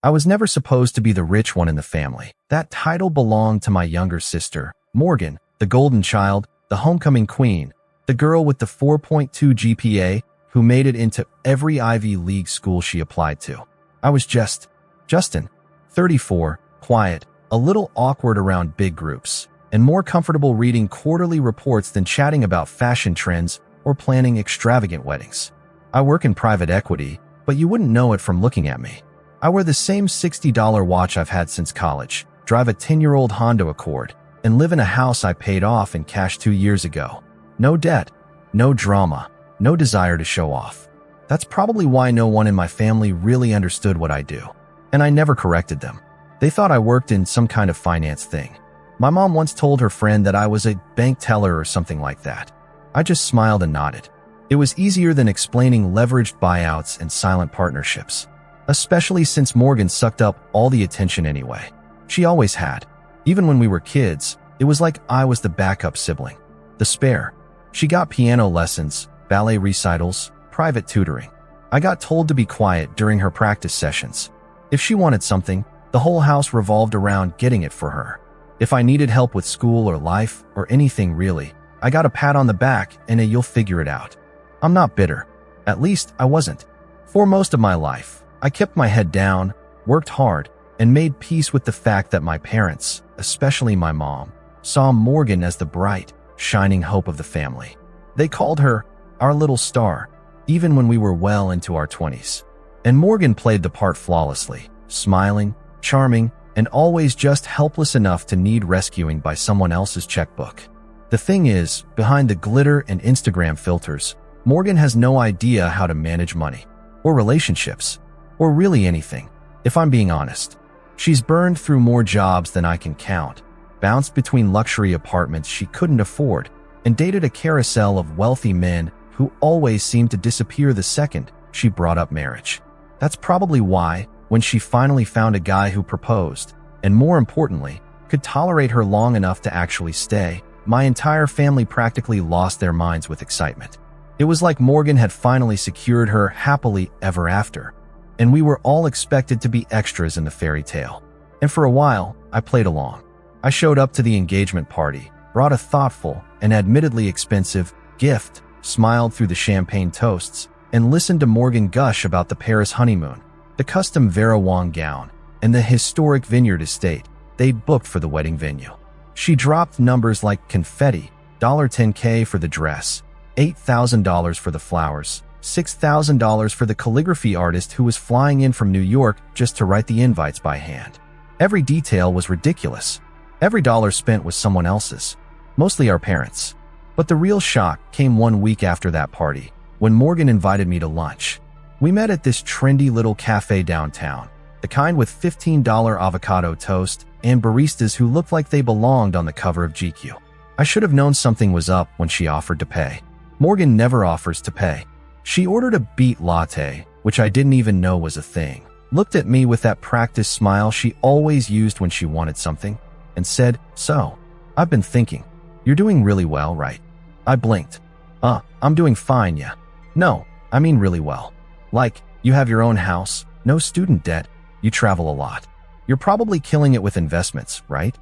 I was never supposed to be the rich one in the family. That title belonged to my younger sister, Morgan, the golden child, the homecoming queen, the girl with the 4.2 GPA who made it into every Ivy League school she applied to. I was Justin, 34, quiet, a little awkward around big groups, and more comfortable reading quarterly reports than chatting about fashion trends or planning extravagant weddings. I work in private equity, but you wouldn't know it from looking at me. I wear the same $60 watch I've had since college, drive a 10-year-old Honda Accord, and live in a house I paid off in cash 2 years ago. No debt, no drama, no desire to show off. That's probably why no one in my family really understood what I do, and I never corrected them. They thought I worked in some kind of finance thing. My mom once told her friend that I was a bank teller or something like that. I just smiled and nodded. It was easier than explaining leveraged buyouts and silent partnerships, especially since Morgan sucked up all the attention anyway. She always had. Even when we were kids, it was like I was the backup sibling, the spare. She got piano lessons, ballet recitals, private tutoring. I got told to be quiet during her practice sessions. If she wanted something, the whole house revolved around getting it for her. If I needed help with school or life or anything really, I got a pat on the back and a "you'll figure it out." I'm not bitter. At least I wasn't. For most of my life, I kept my head down, worked hard, and made peace with the fact that my parents, especially my mom, saw Morgan as the bright, shining hope of the family. They called her our little star, even when we were well into our 20s. And Morgan played the part flawlessly, smiling, charming, and always just helpless enough to need rescuing by someone else's checkbook. The thing is, behind the glitter and Instagram filters, Morgan has no idea how to manage money, or relationships, or really anything, if I'm being honest. She's burned through more jobs than I can count, bounced between luxury apartments she couldn't afford, and dated a carousel of wealthy men who always seemed to disappear the second she brought up marriage. That's probably why, when she finally found a guy who proposed, and more importantly, could tolerate her long enough to actually stay, my entire family practically lost their minds with excitement. It was like Morgan had finally secured her happily ever after, and we were all expected to be extras in the fairy tale. And for a while, I played along. I showed up to the engagement party, brought a thoughtful and admittedly expensive gift, smiled through the champagne toasts, and listened to Morgan gush about the Paris honeymoon, the custom Vera Wang gown, and the historic vineyard estate they'd booked for the wedding venue. She dropped numbers like confetti, $10K for the dress, $8,000 for the flowers, $6,000 for the calligraphy artist who was flying in from New York just to write the invites by hand. Every detail was ridiculous. Every dollar spent was someone else's, mostly our parents. But the real shock came 1 week after that party, when Morgan invited me to lunch. We met at this trendy little cafe downtown, the kind with $15 avocado toast and baristas who looked like they belonged on the cover of GQ. I should have known something was up when she offered to pay. Morgan never offers to pay. She ordered a beet latte, which I didn't even know was a thing, looked at me with that practiced smile she always used when she wanted something, and said, "So, I've been thinking, you're doing really well, right?" I blinked. I'm doing fine, yeah. No, I mean really well. Like, you have your own house, no student debt, you travel a lot. You're probably killing it with investments, right?"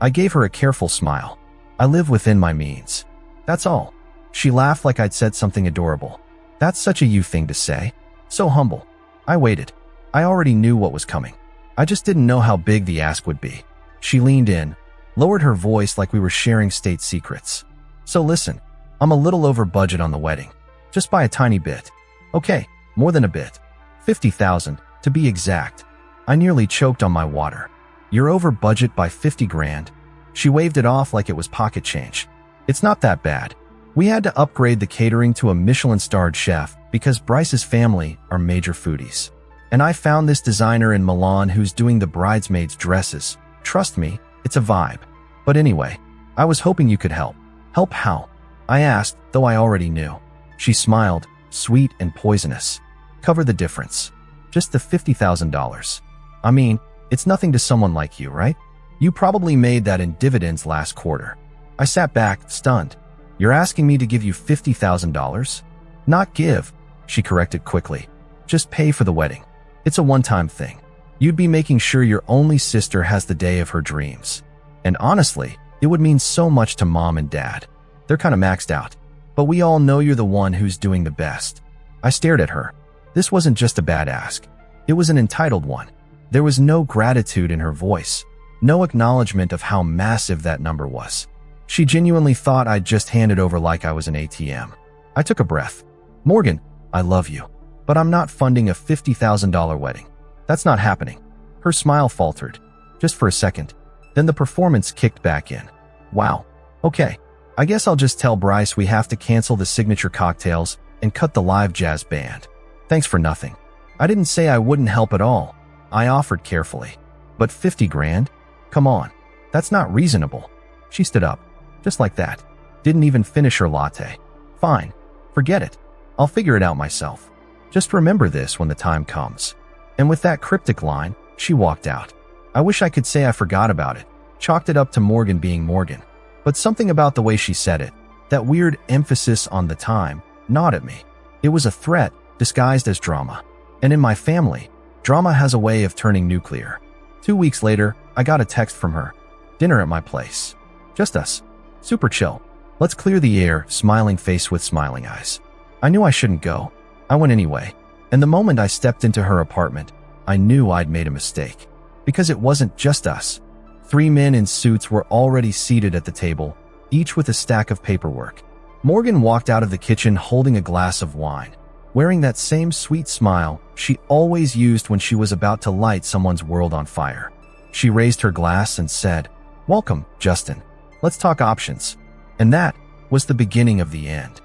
I gave her a careful smile. "I live within my means. That's all." She laughed like I'd said something adorable. "That's such a you thing to say. So humble." I waited. I already knew what was coming. I just didn't know how big the ask would be. She leaned in, lowered her voice like we were sharing state secrets. "So listen, I'm a little over budget on the wedding. Just by a tiny bit. Okay, more than a bit. 50,000, to be exact." I nearly choked on my water. "You're over budget by 50 grand. She waved it off like it was pocket change. "It's not that bad. We had to upgrade the catering to a Michelin-starred chef because Bryce's family are major foodies. And I found this designer in Milan who's doing the bridesmaids' dresses. Trust me, it's a vibe. But anyway, I was hoping you could help." "Help how?" I asked, though I already knew. She smiled, sweet and poisonous. "Cover the difference. Just the $50,000. I mean, it's nothing to someone like you, right? You probably made that in dividends last quarter." I sat back, stunned. "You're asking me to give you $50,000? "Not give," she corrected quickly. "Just pay for the wedding. It's a one-time thing." You'd be making sure your only sister has the day of her dreams. And honestly, it would mean so much to mom and dad. They're kind of maxed out. But we all know you're the one who's doing the best. I stared at her. This wasn't just a bad ask. It was an entitled one. There was no gratitude in her voice. No acknowledgement of how massive that number was. She genuinely thought I'd just hand it over like I was an ATM. I took a breath. Morgan, I love you. But I'm not funding a $50,000 wedding. That's not happening. Her smile faltered. Just for a second. Then the performance kicked back in. Wow. Okay. I guess I'll just tell Bryce we have to cancel the signature cocktails and cut the live jazz band. Thanks for nothing. I didn't say I wouldn't help at all. I offered carefully. But 50 grand? Come on. That's not reasonable. She stood up. Just like that. Didn't even finish her latte. Fine. Forget it. I'll figure it out myself. Just remember this when the time comes. And with that cryptic line, she walked out. I wish I could say I forgot about it. Chalked it up to Morgan being Morgan. But something about the way she said it, that weird emphasis on the time, gnawed at me. It was a threat disguised as drama. And in my family, drama has a way of turning nuclear. 2 weeks later, I got a text from her. Dinner at my place. Just us. Super chill. Let's clear the air, smiling face with smiling eyes. I knew I shouldn't go. I went anyway. And the moment I stepped into her apartment, I knew I'd made a mistake. Because it wasn't just us. 3 men in suits were already seated at the table, each with a stack of paperwork. Morgan walked out of the kitchen holding a glass of wine, wearing that same sweet smile she always used when she was about to light someone's world on fire. She raised her glass and said, "Welcome, Justin. Let's talk options." And that was the beginning of the end.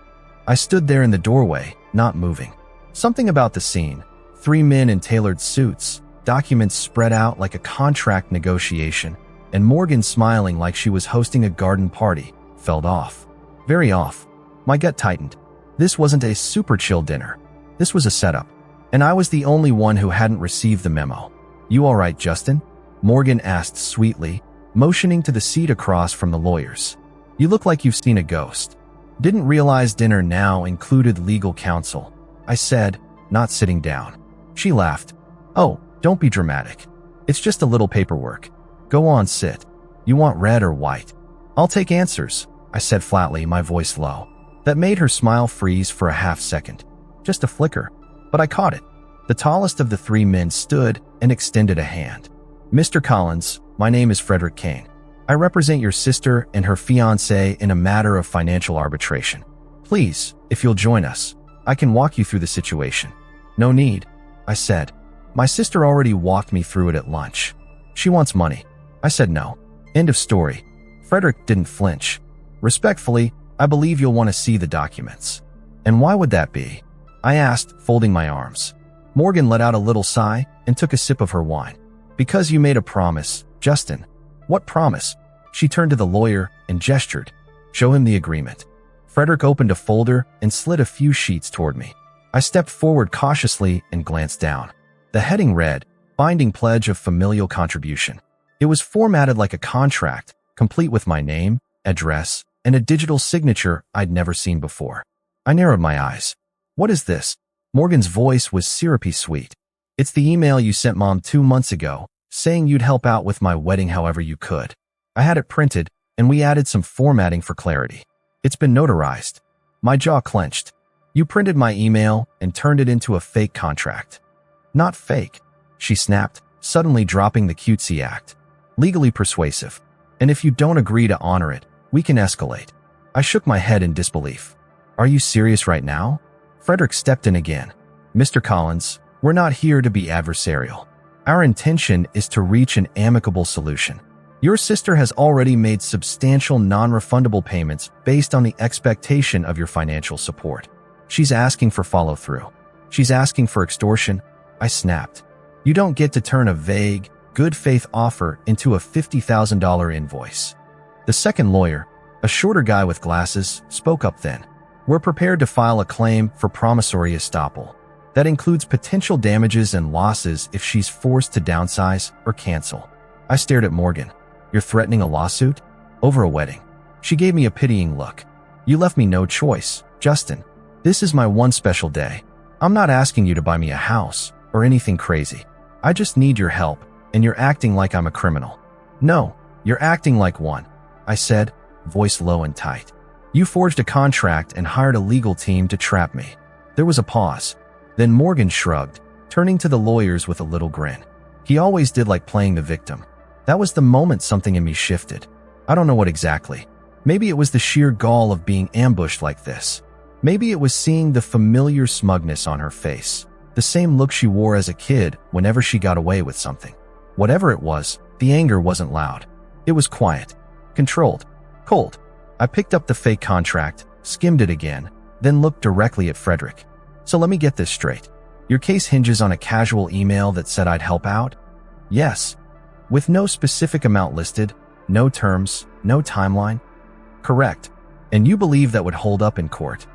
I stood there in the doorway, not moving. Something about the scene, 3 men in tailored suits, documents spread out like a contract negotiation, and Morgan smiling like she was hosting a garden party, felt off. Very off. My gut tightened. This wasn't a super chill dinner. This was a setup. And I was the only one who hadn't received the memo. "You all right, Justin?" Morgan asked sweetly, motioning to the seat across from the lawyers. "You look like you've seen a ghost." Didn't realize dinner now included legal counsel. I said, not sitting down. She laughed. "Oh, don't be dramatic. It's just a little paperwork. Go on, sit. You want red or white?" "I'll take answers," I said flatly, my voice low. That made her smile freeze for a half second. Just a flicker. But I caught it. The tallest of the 3 men stood and extended a hand. "Mr. Collins, my name is Frederick Kane. I represent your sister and her fiancé in a matter of financial arbitration. Please, if you'll join us, I can walk you through the situation." "No need," I said. "My sister already walked me through it at lunch. She wants money." I said no. End of story. Frederick didn't flinch. "Respectfully, I believe you'll want to see the documents." "And why would that be?" I asked, folding my arms. Morgan let out a little sigh and took a sip of her wine. "Because you made a promise, Justin." "What promise?" She turned to the lawyer and gestured. "Show him the agreement." Frederick opened a folder and slid a few sheets toward me. I stepped forward cautiously and glanced down. The heading read, "Binding Pledge of Familial Contribution." It was formatted like a contract, complete with my name, address, and a digital signature I'd never seen before. I narrowed my eyes. "What is this?" Morgan's voice was syrupy sweet. "It's the email you sent Mom 2 months ago, saying you'd help out with my wedding however you could." I had it printed, and we added some formatting for clarity. "It's been notarized." My jaw clenched. "You printed my email and turned it into a fake contract." "Not fake," she snapped, suddenly dropping the cutesy act. "Legally persuasive. And if you don't agree to honor it, we can escalate." I shook my head in disbelief. "Are you serious right now?" Frederick stepped in again. "Mr. Collins, we're not here to be adversarial. Our intention is to reach an amicable solution. Your sister has already made substantial non-refundable payments based on the expectation of your financial support. She's asking for follow-through. She's asking for extortion." I snapped. "You don't get to turn a vague, good-faith offer into a $50,000 invoice." The second lawyer, a shorter guy with glasses, spoke up then. "We're prepared to file a claim for promissory estoppel. That includes potential damages and losses if she's forced to downsize or cancel." I stared at Morgan. "You're threatening a lawsuit? Over a wedding?" She gave me a pitying look. "You left me no choice, Justin. This is my one special day. I'm not asking you to buy me a house or anything crazy. I just need your help, and you're acting like I'm a criminal." "No, you're acting like one," I said, voice low and tight. "You forged a contract and hired a legal team to trap me." There was a pause. Then Morgan shrugged, turning to the lawyers with a little grin. He always did like playing the victim. That was the moment something in me shifted. I don't know what exactly. Maybe it was the sheer gall of being ambushed like this. Maybe it was seeing the familiar smugness on her face, the same look she wore as a kid whenever she got away with something. Whatever it was, the anger wasn't loud. It was quiet, controlled, cold. I picked up the fake contract, skimmed it again, then looked directly at Frederick. "So let me get this straight. Your case hinges on a casual email that said I'd help out?" "Yes." "With no specific amount listed, no terms, no timeline?" "Correct." "And you believe that would hold up in court?"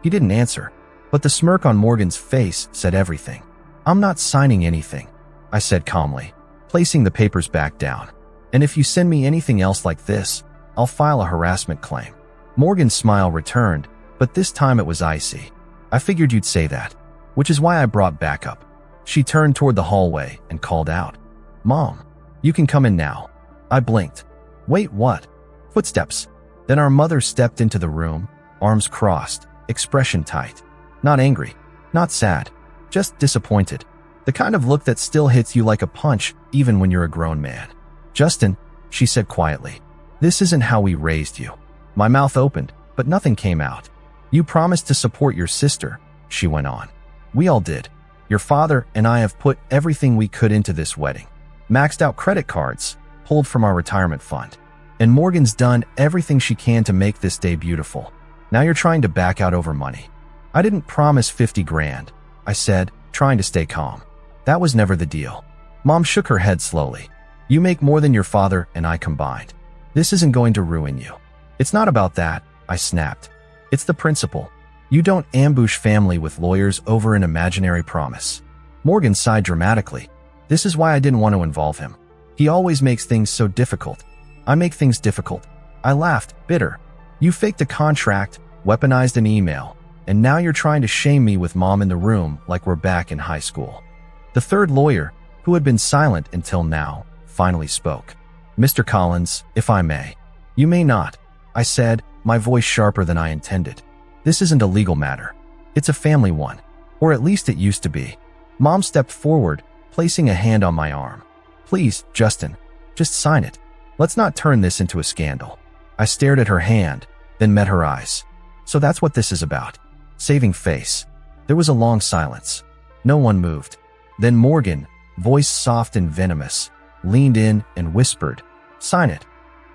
He didn't answer, but the smirk on Morgan's face said everything. "I'm not signing anything," I said calmly, placing the papers back down. "And if you send me anything else like this, I'll file a harassment claim." Morgan's smile returned, but this time it was icy. "I figured you'd say that, which is why I brought backup." She turned toward the hallway and called out, "Mom, you can come in now." I blinked. "Wait, what?" Footsteps. Then our mother stepped into the room, arms crossed, expression tight. Not angry, not sad, just disappointed. The kind of look that still hits you like a punch even when you're a grown man. "Justin," she said quietly, "this isn't how we raised you." My mouth opened, but nothing came out. "You promised to support your sister," she went on. "We all did. Your father and I have put everything we could into this wedding. Maxed out credit cards, pulled from our retirement fund. And Morgan's done everything she can to make this day beautiful. Now you're trying to back out over money." "I didn't promise 50 grand, I said, trying to stay calm. "That was never the deal." Mom shook her head slowly. "You make more than your father and I combined. This isn't going to ruin you." "It's not about that," I snapped. "It's the principle. You don't ambush family with lawyers over an imaginary promise." Morgan sighed dramatically. "This is why I didn't want to involve him. He always makes things so difficult." "I make things difficult." I laughed, bitter. "You faked a contract, weaponized an email, and now you're trying to shame me with Mom in the room like we're back in high school." The third lawyer, who had been silent until now, finally spoke. "Mr. Collins, if I may." "You may not," I said, my voice sharper than I intended. "This isn't a legal matter. It's a family one. Or at least it used to be." Mom stepped forward, placing a hand on my arm. "Please, Justin, just sign it. Let's not turn this into a scandal." I stared at her hand, then met her eyes. "So that's what this is about. Saving face." There was a long silence. No one moved. Then Morgan, voice soft and venomous, leaned in and whispered, "Sign it,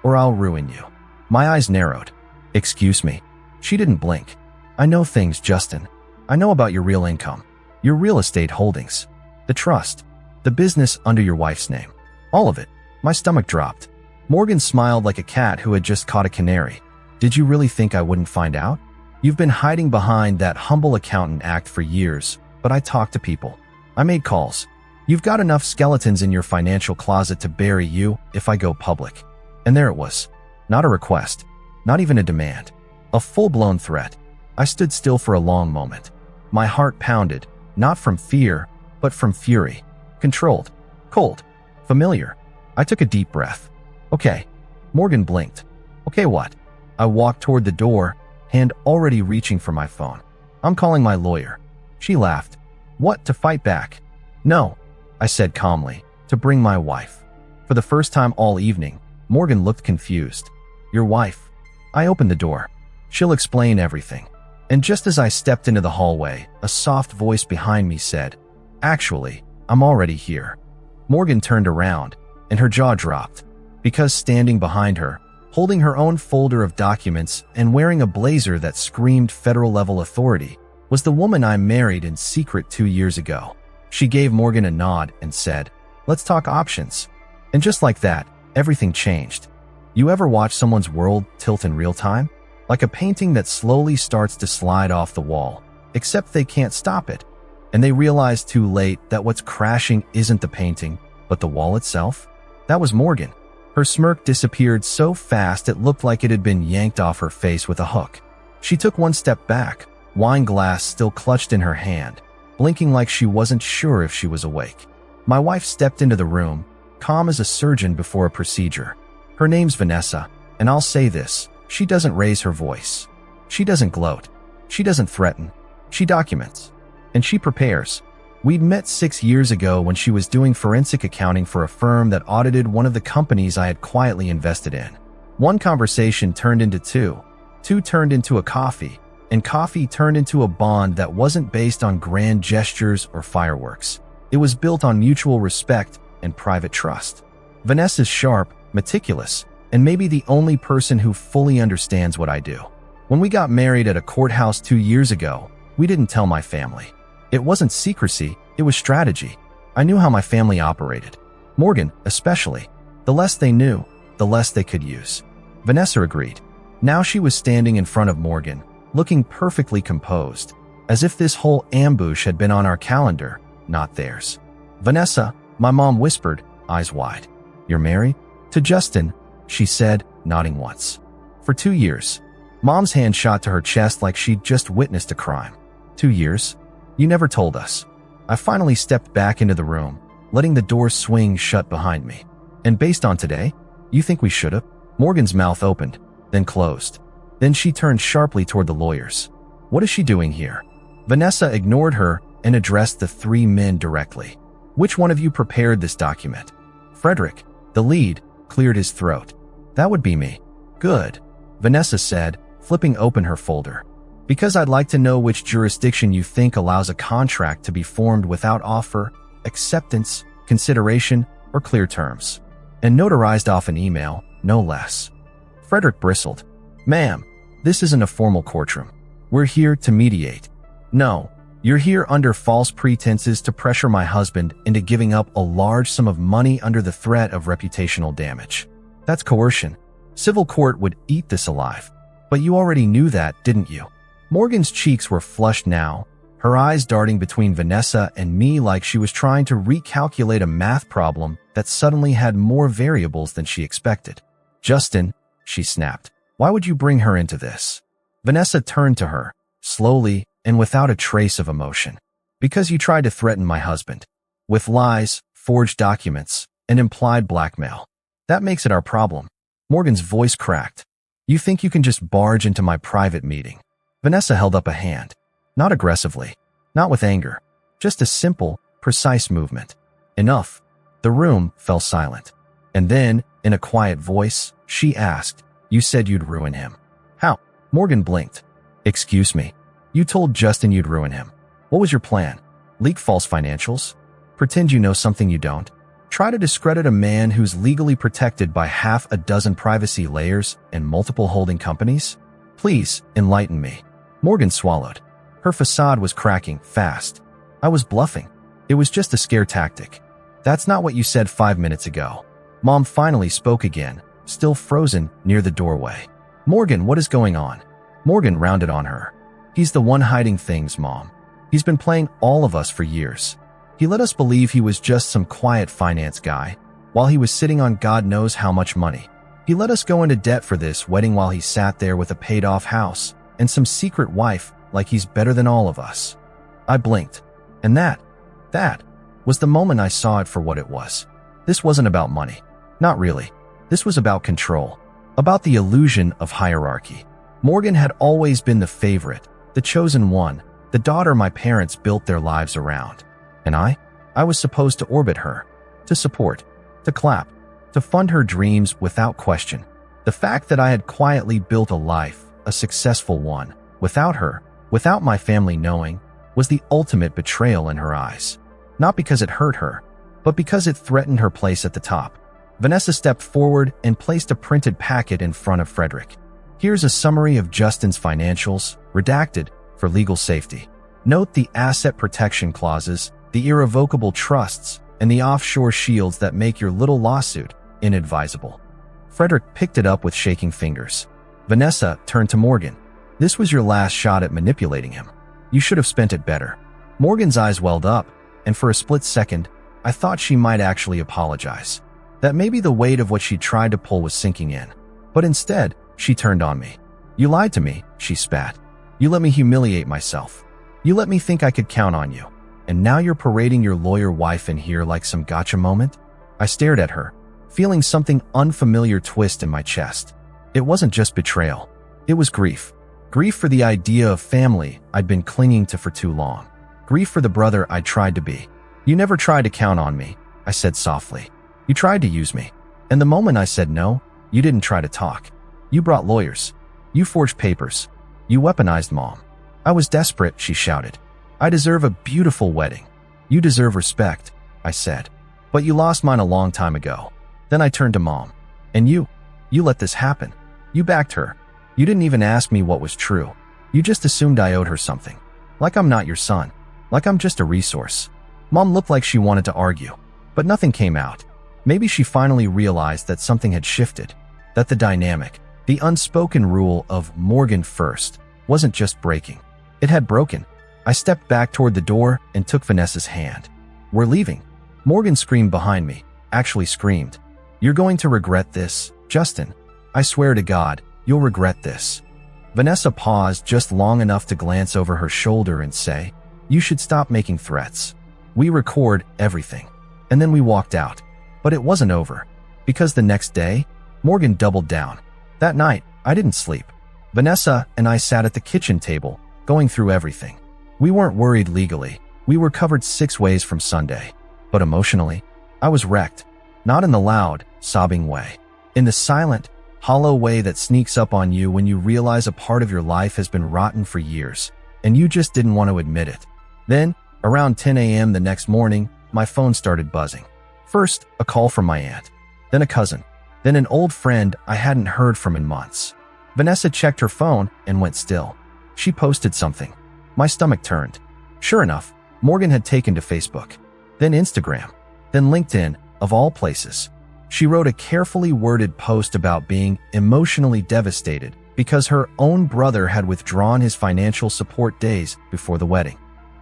or I'll ruin you." My eyes narrowed. "Excuse me." She didn't blink. "I know things, Justin. I know about your real income, your real estate holdings, the trust, the business under your wife's name. All of it." My stomach dropped. Morgan smiled like a cat who had just caught a canary. "Did you really think I wouldn't find out? You've been hiding behind that humble accountant act for years, but I talked to people. I made calls. You've got enough skeletons in your financial closet to bury you if I go public." And there it was. Not a request, not even a demand. A full-blown threat. I stood still for a long moment. My heart pounded, not from fear, but from fury. Controlled, cold, familiar. I took a deep breath. "Okay." Morgan blinked. "Okay, what?" I walked toward the door, hand already reaching for my phone. "I'm calling my lawyer." She laughed. "What, to fight back?" "No," I said calmly, "to bring my wife." For the first time all evening, Morgan looked confused. "Your wife?" I opened the door. "She'll explain everything." And just as I stepped into the hallway, a soft voice behind me said, "Actually, I'm already here." Morgan turned around, and her jaw dropped, because standing behind her, holding her own folder of documents and wearing a blazer that screamed federal-level authority, was the woman I married in secret 2 years ago. She gave Morgan a nod and said, "Let's talk options." And just like that, everything changed. You ever watch someone's world tilt in real time? Like a painting that slowly starts to slide off the wall, except they can't stop it. And they realize too late that what's crashing isn't the painting, but the wall itself? That was Morgan. Her smirk disappeared so fast it looked like it had been yanked off her face with a hook. She took one step back, wine glass still clutched in her hand, blinking like she wasn't sure if she was awake. My wife stepped into the room, calm as a surgeon before a procedure. Her name's Vanessa, and I'll say this, she doesn't raise her voice. She doesn't gloat. She doesn't threaten. She documents. And she prepares. We'd met 6 years ago when she was doing forensic accounting for a firm that audited one of the companies I had quietly invested in. One conversation turned into two. Two turned into a coffee. And coffee turned into a bond that wasn't based on grand gestures or fireworks. It was built on mutual respect and private trust. Vanessa's sharp, meticulous, and maybe the only person who fully understands what I do. When we got married at a courthouse 2 years ago, we didn't tell my family. It wasn't secrecy, it was strategy. I knew how my family operated. Morgan, especially. The less they knew, the less they could use. Vanessa agreed. Now she was standing in front of Morgan, looking perfectly composed, as if this whole ambush had been on our calendar, not theirs. Vanessa, my mom whispered, eyes wide. You're married? To Justin, she said, nodding once. For 2 years. Mom's hand shot to her chest like she'd just witnessed a crime. 2 years? You never told us. I finally stepped back into the room, letting the door swing shut behind me. And based on today, you think we should've? Morgan's mouth opened, then closed. Then she turned sharply toward the lawyers. What is she doing here? Vanessa ignored her and addressed the 3 men directly. Which one of you prepared this document? Frederick, the lead, cleared his throat. That would be me. Good, Vanessa said, flipping open her folder. Because I'd like to know which jurisdiction you think allows a contract to be formed without offer, acceptance, consideration, or clear terms. And notarized off an email, no less. Frederick bristled. Ma'am, this isn't a formal courtroom. We're here to mediate. No, you're here under false pretenses to pressure my husband into giving up a large sum of money under the threat of reputational damage. That's coercion. Civil court would eat this alive. But you already knew that, didn't you? Morgan's cheeks were flushed now, her eyes darting between Vanessa and me like she was trying to recalculate a math problem that suddenly had more variables than she expected. Justin, she snapped, why would you bring her into this? Vanessa turned to her, slowly and without a trace of emotion. Because you tried to threaten my husband. With lies, forged documents, and implied blackmail. That makes it our problem. Morgan's voice cracked. You think you can just barge into my private meeting? Vanessa held up a hand. Not aggressively. Not with anger. Just a simple, precise movement. Enough. The room fell silent. And then, in a quiet voice, she asked, you said you'd ruin him. How? Morgan blinked. Excuse me. You told Justin you'd ruin him. What was your plan? Leak false financials? Pretend you know something you don't? Try to discredit a man who's legally protected by half a dozen privacy layers and multiple holding companies? Please, enlighten me. Morgan swallowed. Her facade was cracking fast. I was bluffing. It was just a scare tactic. That's not what you said 5 minutes ago. Mom finally spoke again, still frozen near the doorway. Morgan, what is going on? Morgan rounded on her. He's the one hiding things, Mom. He's been playing all of us for years. He let us believe he was just some quiet finance guy, while he was sitting on God knows how much money. He let us go into debt for this wedding while he sat there with a paid-off house and some secret wife like he's better than all of us. I blinked. And that was the moment I saw it for what it was. This wasn't about money. Not really. This was about control. About the illusion of hierarchy. Morgan had always been the favorite, the chosen one, the daughter my parents built their lives around. And I was supposed to orbit her, to support, to clap, to fund her dreams without question. The fact that I had quietly built a life, a successful one, without her, without my family knowing, was the ultimate betrayal in her eyes. Not because it hurt her, but because it threatened her place at the top. Vanessa stepped forward and placed a printed packet in front of Frederick. Here's a summary of Justin's financials, redacted, for legal safety. Note the asset protection clauses, the irrevocable trusts, and the offshore shields that make your little lawsuit inadvisable. Frederick picked it up with shaking fingers. Vanessa turned to Morgan. This was your last shot at manipulating him. You should have spent it better. Morgan's eyes welled up, and for a split second, I thought she might actually apologize. That maybe the weight of what she tried to pull was sinking in. But instead, she turned on me. You lied to me, she spat. You let me humiliate myself. You let me think I could count on you. And now you're parading your lawyer wife in here like some gotcha moment? I stared at her, feeling something unfamiliar twist in my chest. It wasn't just betrayal. It was grief. Grief for the idea of family I'd been clinging to for too long. Grief for the brother I'd tried to be. You never tried to count on me, I said softly. You tried to use me. And the moment I said no, you didn't try to talk. You brought lawyers. You forged papers. You weaponized Mom. I was desperate, she shouted. I deserve a beautiful wedding. You deserve respect, I said. But you lost mine a long time ago. Then I turned to Mom. And you let this happen. You backed her. You didn't even ask me what was true. You just assumed I owed her something. Like I'm not your son. Like I'm just a resource. Mom looked like she wanted to argue, but nothing came out. Maybe she finally realized that something had shifted, that the dynamic, the unspoken rule of Morgan first, wasn't just breaking. It had broken. I stepped back toward the door and took Vanessa's hand. We're leaving. Morgan screamed behind me, actually screamed. You're going to regret this, Justin. I swear to God, you'll regret this. Vanessa paused just long enough to glance over her shoulder and say, you should stop making threats. We record everything. And then we walked out. But it wasn't over. Because the next day, Morgan doubled down. That night, I didn't sleep. Vanessa and I sat at the kitchen table, going through everything. We weren't worried legally. We were covered 6 ways from Sunday. But emotionally, I was wrecked. Not in the loud, sobbing way. In the silent, hollow way that sneaks up on you when you realize a part of your life has been rotten for years, and you just didn't want to admit it. Then, around 10 a.m. the next morning, my phone started buzzing. First, a call from my aunt. Then a cousin. Then an old friend I hadn't heard from in months. Vanessa checked her phone and went still. She posted something. My stomach turned. Sure enough, Morgan had taken to Facebook. Then Instagram. Then LinkedIn, of all places. She wrote a carefully worded post about being emotionally devastated because her own brother had withdrawn his financial support days before the wedding.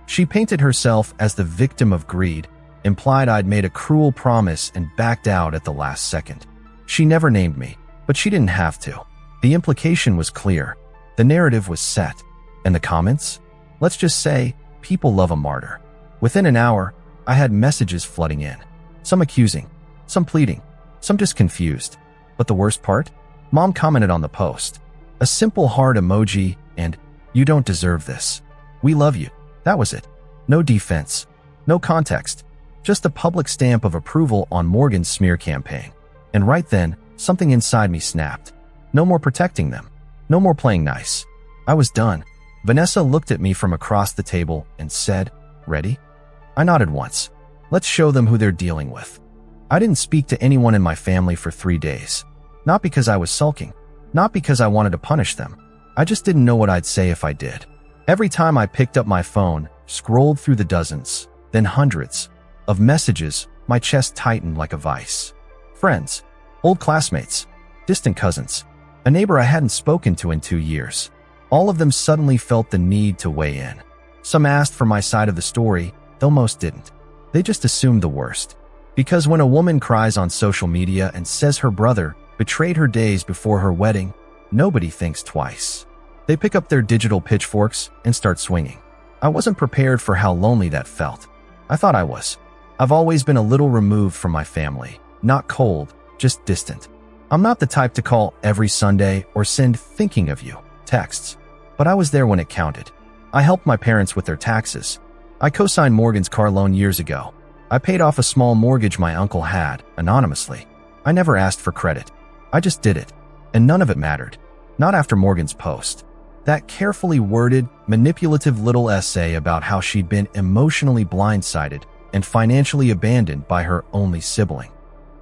She painted herself as the victim of greed, implied I'd made a cruel promise and backed out at the last second. She never named me, but she didn't have to. The implication was clear. The narrative was set. And the comments? Let's just say, people love a martyr. Within an hour, I had messages flooding in. Some accusing, some pleading, some just confused. But the worst part? Mom commented on the post. A simple heart emoji and, you don't deserve this. We love you. That was it. No defense. No context. Just a public stamp of approval on Morgan's smear campaign. And right then, something inside me snapped. No more protecting them. No more playing nice. I was done. Vanessa looked at me from across the table and said, ready? I nodded once. Let's show them who they're dealing with. I didn't speak to anyone in my family for 3 days. Not because I was sulking. Not because I wanted to punish them. I just didn't know what I'd say if I did. Every time I picked up my phone, scrolled through the dozens, then hundreds, of messages, my chest tightened like a vice. Friends, old classmates, distant cousins, a neighbor I hadn't spoken to in 2 years. All of them suddenly felt the need to weigh in. Some asked for my side of the story, though most didn't. They just assumed the worst. Because when a woman cries on social media and says her brother betrayed her days before her wedding, nobody thinks twice. They pick up their digital pitchforks and start swinging. I wasn't prepared for how lonely that felt. I thought I was. I've always been a little removed from my family. Not cold, just distant. I'm not the type to call every Sunday or send thinking of you texts. But I was there when it counted. I helped my parents with their taxes. I co-signed Morgan's car loan years ago. I paid off a small mortgage my uncle had, anonymously. I never asked for credit. I just did it. And none of it mattered. Not after Morgan's post. That carefully worded, manipulative little essay about how she'd been emotionally blindsided and financially abandoned by her only sibling.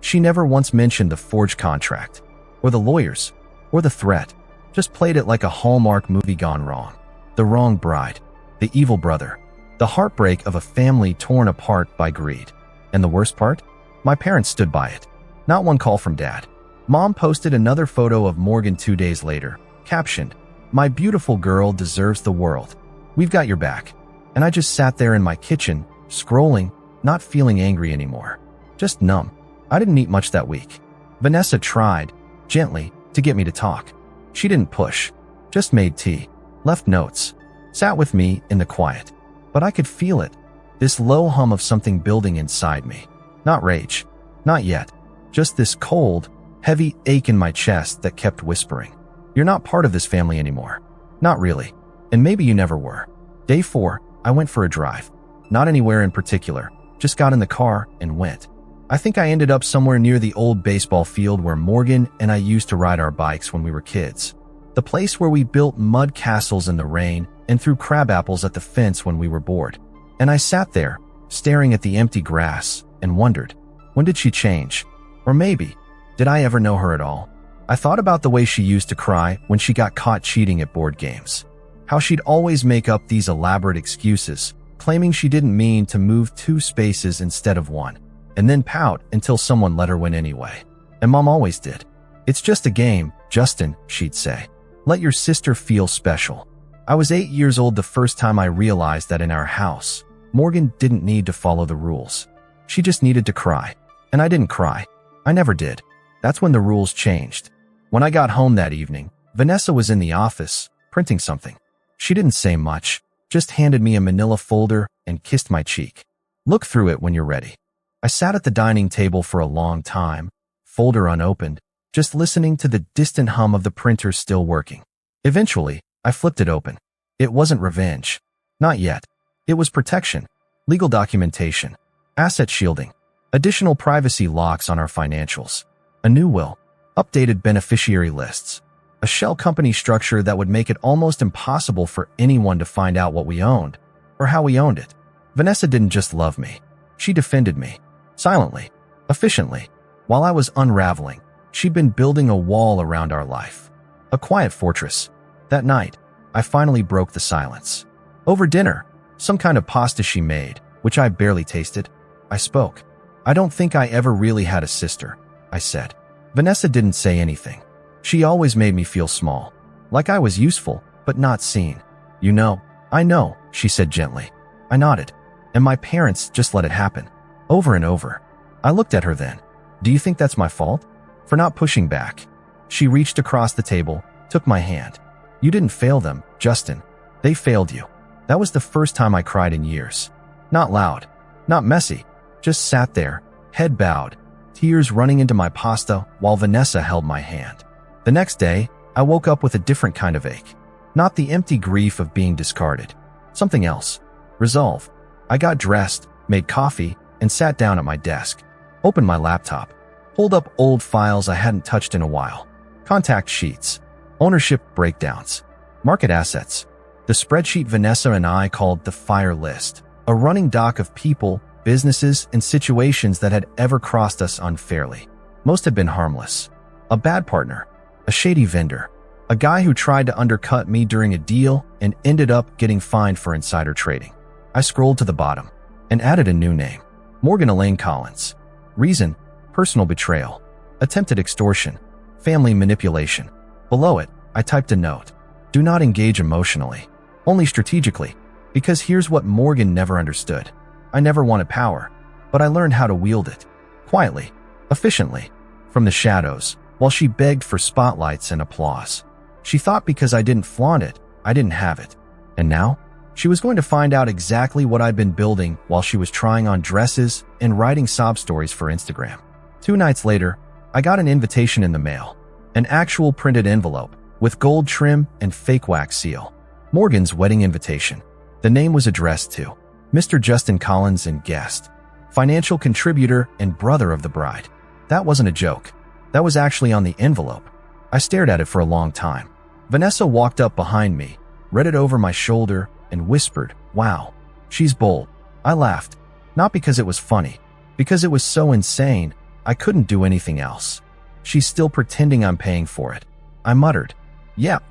She never once mentioned the forged contract, or the lawyers, or the threat. Just played it like a Hallmark movie gone wrong. The wrong bride. The evil brother. The heartbreak of a family torn apart by greed. And the worst part? My parents stood by it. Not one call from Dad. Mom posted another photo of Morgan 2 days later, captioned, "My beautiful girl deserves the world. We've got your back." And I just sat there in my kitchen, scrolling, not feeling angry anymore. Just numb. I didn't eat much that week. Vanessa tried, gently, to get me to talk. She didn't push. Just made tea. Left notes. Sat with me in the quiet. But I could feel it. This low hum of something building inside me. Not rage. Not yet. Just this cold, heavy ache in my chest that kept whispering, "You're not part of this family anymore." Not really. And maybe you never were. Day 4, I went for a drive. Not anywhere in particular. Just got in the car and went. I think I ended up somewhere near the old baseball field where Morgan and I used to ride our bikes when we were kids. The place where we built mud castles in the rain and threw crab apples at the fence when we were bored. And I sat there, staring at the empty grass, and wondered, when did she change? Or maybe, did I ever know her at all? I thought about the way she used to cry when she got caught cheating at board games. How she'd always make up these elaborate excuses, claiming she didn't mean to move 2 spaces instead of 1, and then pout until someone let her win anyway. And Mom always did. "It's just a game, Justin," she'd say. "Let your sister feel special." I was 8 years old the first time I realized that in our house, Morgan didn't need to follow the rules. She just needed to cry. And I didn't cry. I never did. That's when the rules changed. When I got home that evening, Vanessa was in the office, printing something. She didn't say much, just handed me a manila folder and kissed my cheek. "Look through it when you're ready." I sat at the dining table for a long time, folder unopened, just listening to the distant hum of the printer still working. Eventually, I flipped it open. It wasn't revenge. Not yet. It was protection, legal documentation, asset shielding, additional privacy locks on our financials, a new will, updated beneficiary lists, a shell company structure that would make it almost impossible for anyone to find out what we owned or how we owned it. Vanessa didn't just love me. She defended me, silently, efficiently. While I was unraveling, she'd been building a wall around our life, a quiet fortress. That night, I finally broke the silence. Over dinner, some kind of pasta she made, which I barely tasted, I spoke. "I don't think I ever really had a sister," I said. Vanessa didn't say anything. She always made me feel small, like I was useful, but not seen. "You know, I know," she said gently. I nodded. "And my parents just let it happen. Over and over." I looked at her then. "Do you think that's my fault? For not pushing back?" She reached across the table, took my hand. "You didn't fail them, Justin. They failed you." That was the first time I cried in years. Not loud, not messy, just sat there, head bowed, tears running into my pasta while Vanessa held my hand. The next day, I woke up with a different kind of ache. Not the empty grief of being discarded. Something else. Resolve. I got dressed, made coffee, and sat down at my desk. Opened my laptop. Pulled up old files I hadn't touched in a while. Contact sheets. Ownership breakdowns. Market assets. The spreadsheet Vanessa and I called the fire list. A running doc of people, businesses, and situations that had ever crossed us unfairly. Most had been harmless. A bad partner. A shady vendor. A guy who tried to undercut me during a deal and ended up getting fined for insider trading. I scrolled to the bottom and added a new name. Morgan Elaine Collins. Reason: personal betrayal. Attempted extortion. Family manipulation. Below it, I typed a note. Do not engage emotionally. Only strategically. Because here's what Morgan never understood. I never wanted power, but I learned how to wield it. Quietly. Efficiently. From the shadows, while she begged for spotlights and applause. She thought because I didn't flaunt it, I didn't have it. And now, she was going to find out exactly what I'd been building while she was trying on dresses and writing sob stories for Instagram. 2 nights later, I got an invitation in the mail. An actual printed envelope, with gold trim and fake wax seal. Morgan's wedding invitation. The name was addressed to Mr. Justin Collins and guest, financial contributor and brother of the bride. That wasn't a joke. That was actually on the envelope. I stared at it for a long time. Vanessa walked up behind me, read it over my shoulder, and whispered, "Wow, she's bold." I laughed. Not because it was funny, because it was so insane, I couldn't do anything else. "She's still pretending I'm paying for it." I muttered. "Yep.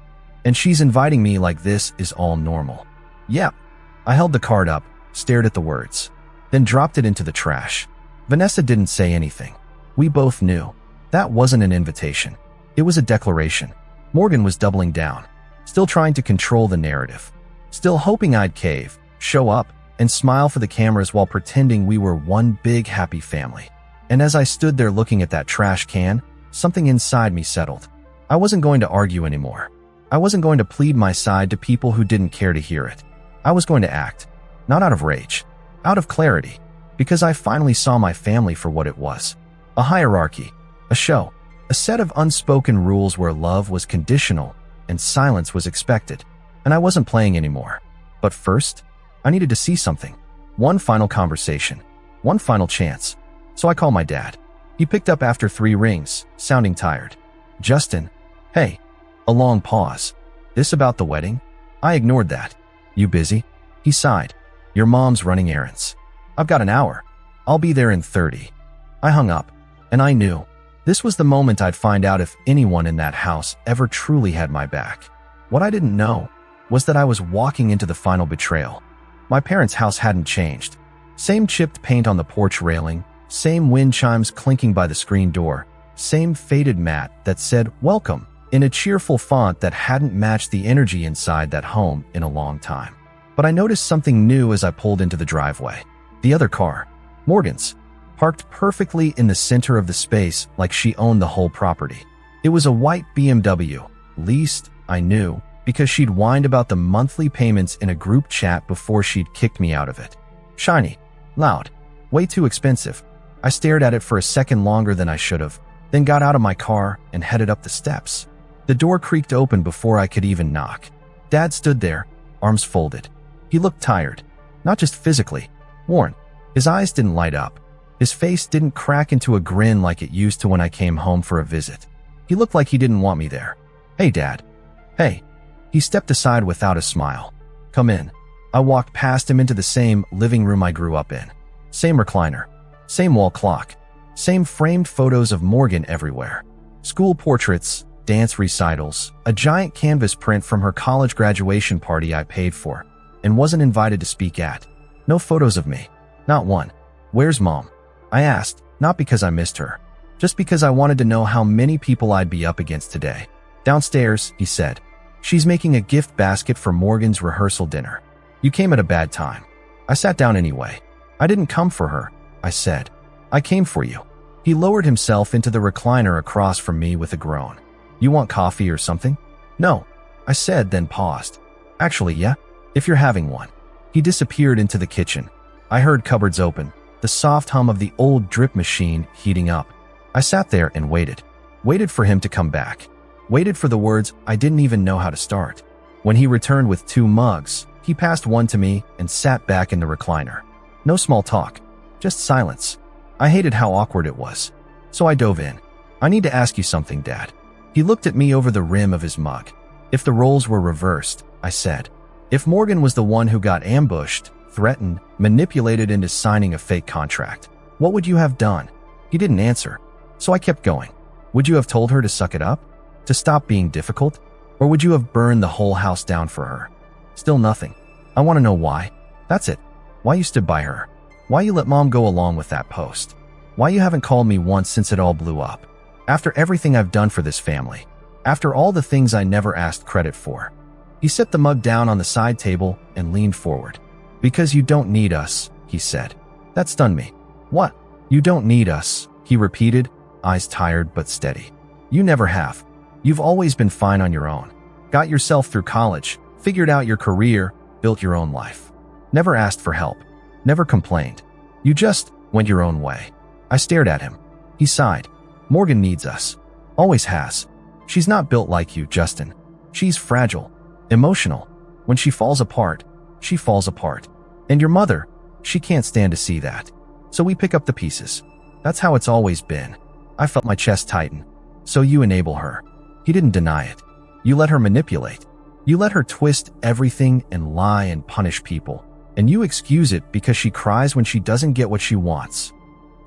And she's inviting me like this is all normal." "Yep." I held the card up, stared at the words, then dropped it into the trash. Vanessa didn't say anything. We both knew. That wasn't an invitation. It was a declaration. Morgan was doubling down, still trying to control the narrative, still hoping I'd cave, show up, and smile for the cameras while pretending we were one big happy family. And as I stood there looking at that trash can, something inside me settled. I wasn't going to argue anymore. I wasn't going to plead my side to people who didn't care to hear it. I was going to act, not out of rage, Out of clarity. Because I finally saw my family for what it was. A hierarchy. A show. A set of unspoken rules where love was conditional and silence was expected. And I wasn't playing anymore. But first, I needed to see something. One final conversation. One final chance. So I called my dad. He picked up after 3 rings, sounding tired. Justin. Hey. A long pause. This about the wedding? I ignored that. You busy? He sighed. Your mom's running errands. I've got an hour. I'll be there in 30. I hung up, and I knew. This was the moment I'd find out if anyone in that house ever truly had my back. What I didn't know was that I was walking into the final betrayal. My parents' house hadn't changed. Same chipped paint on the porch railing, same wind chimes clinking by the screen door, same faded mat that said, "Welcome," in a cheerful font that hadn't matched the energy inside that home in a long time. But I noticed something new as I pulled into the driveway. The other car, Morgan's, parked perfectly in the center of the space like she owned the whole property. It was a white BMW, leased, I knew, because she'd whined about the monthly payments in a group chat before she'd kicked me out of it. Shiny, loud, way too expensive. I stared at it for a second longer than I should have, then got out of my car and headed up the steps. The door creaked open before I could even knock. Dad stood there, arms folded. He looked tired, not just physically, worn. His eyes didn't light up. His face didn't crack into a grin like it used to when I came home for a visit. He looked like he didn't want me there. Hey, Dad. Hey. He stepped aside without a smile. Come in. I walked past him into the same living room I grew up in. Same recliner. Same wall clock. Same framed photos of Morgan everywhere. School portraits, dance recitals, a giant canvas print from her college graduation party I paid for and wasn't invited to speak at. No photos of me. Not one. Where's Mom? I asked, not because I missed her, just because I wanted to know how many people I'd be up against today. Downstairs, he said. She's making a gift basket for Morgan's rehearsal dinner. You came at a bad time. I sat down anyway. I didn't come for her, I said. I came for you. He lowered himself into the recliner across from me with a groan. You want coffee or something? No, I said, then paused. Actually, yeah, if you're having one. He disappeared into the kitchen. I heard cupboards open, the soft hum of the old drip machine heating up. I sat there and waited. Waited for him to come back. Waited for the words I didn't even know how to start. When he returned with 2 mugs, he passed one to me and sat back in the recliner. No small talk, just silence. I hated how awkward it was. So I dove in. I need to ask you something, Dad. He looked at me over the rim of his mug. If the roles were reversed, I said. If Morgan was the one who got ambushed, threatened, manipulated into signing a fake contract, what would you have done? He didn't answer. So I kept going. Would you have told her to suck it up? To stop being difficult? Or would you have burned the whole house down for her? Still nothing. I want to know why. That's it. Why you stood by her. Why you let Mom go along with that post. Why you haven't called me once since it all blew up. After everything I've done for this family. After all the things I never asked credit for. He set the mug down on the side table and leaned forward. Because you don't need us, he said. That stunned me. What? You don't need us, he repeated, eyes tired but steady. You never have. You've always been fine on your own. Got yourself through college, figured out your career, built your own life. Never asked for help. Never complained. You just went your own way. I stared at him. He sighed. Morgan needs us. Always has. She's not built like you, Justin. She's fragile. Emotional. When she falls apart, she falls apart. And your mother, she can't stand to see that. So we pick up the pieces. That's how it's always been. I felt my chest tighten. So you enable her. He didn't deny it. You let her manipulate. You let her twist everything and lie and punish people. And you excuse it because she cries when she doesn't get what she wants.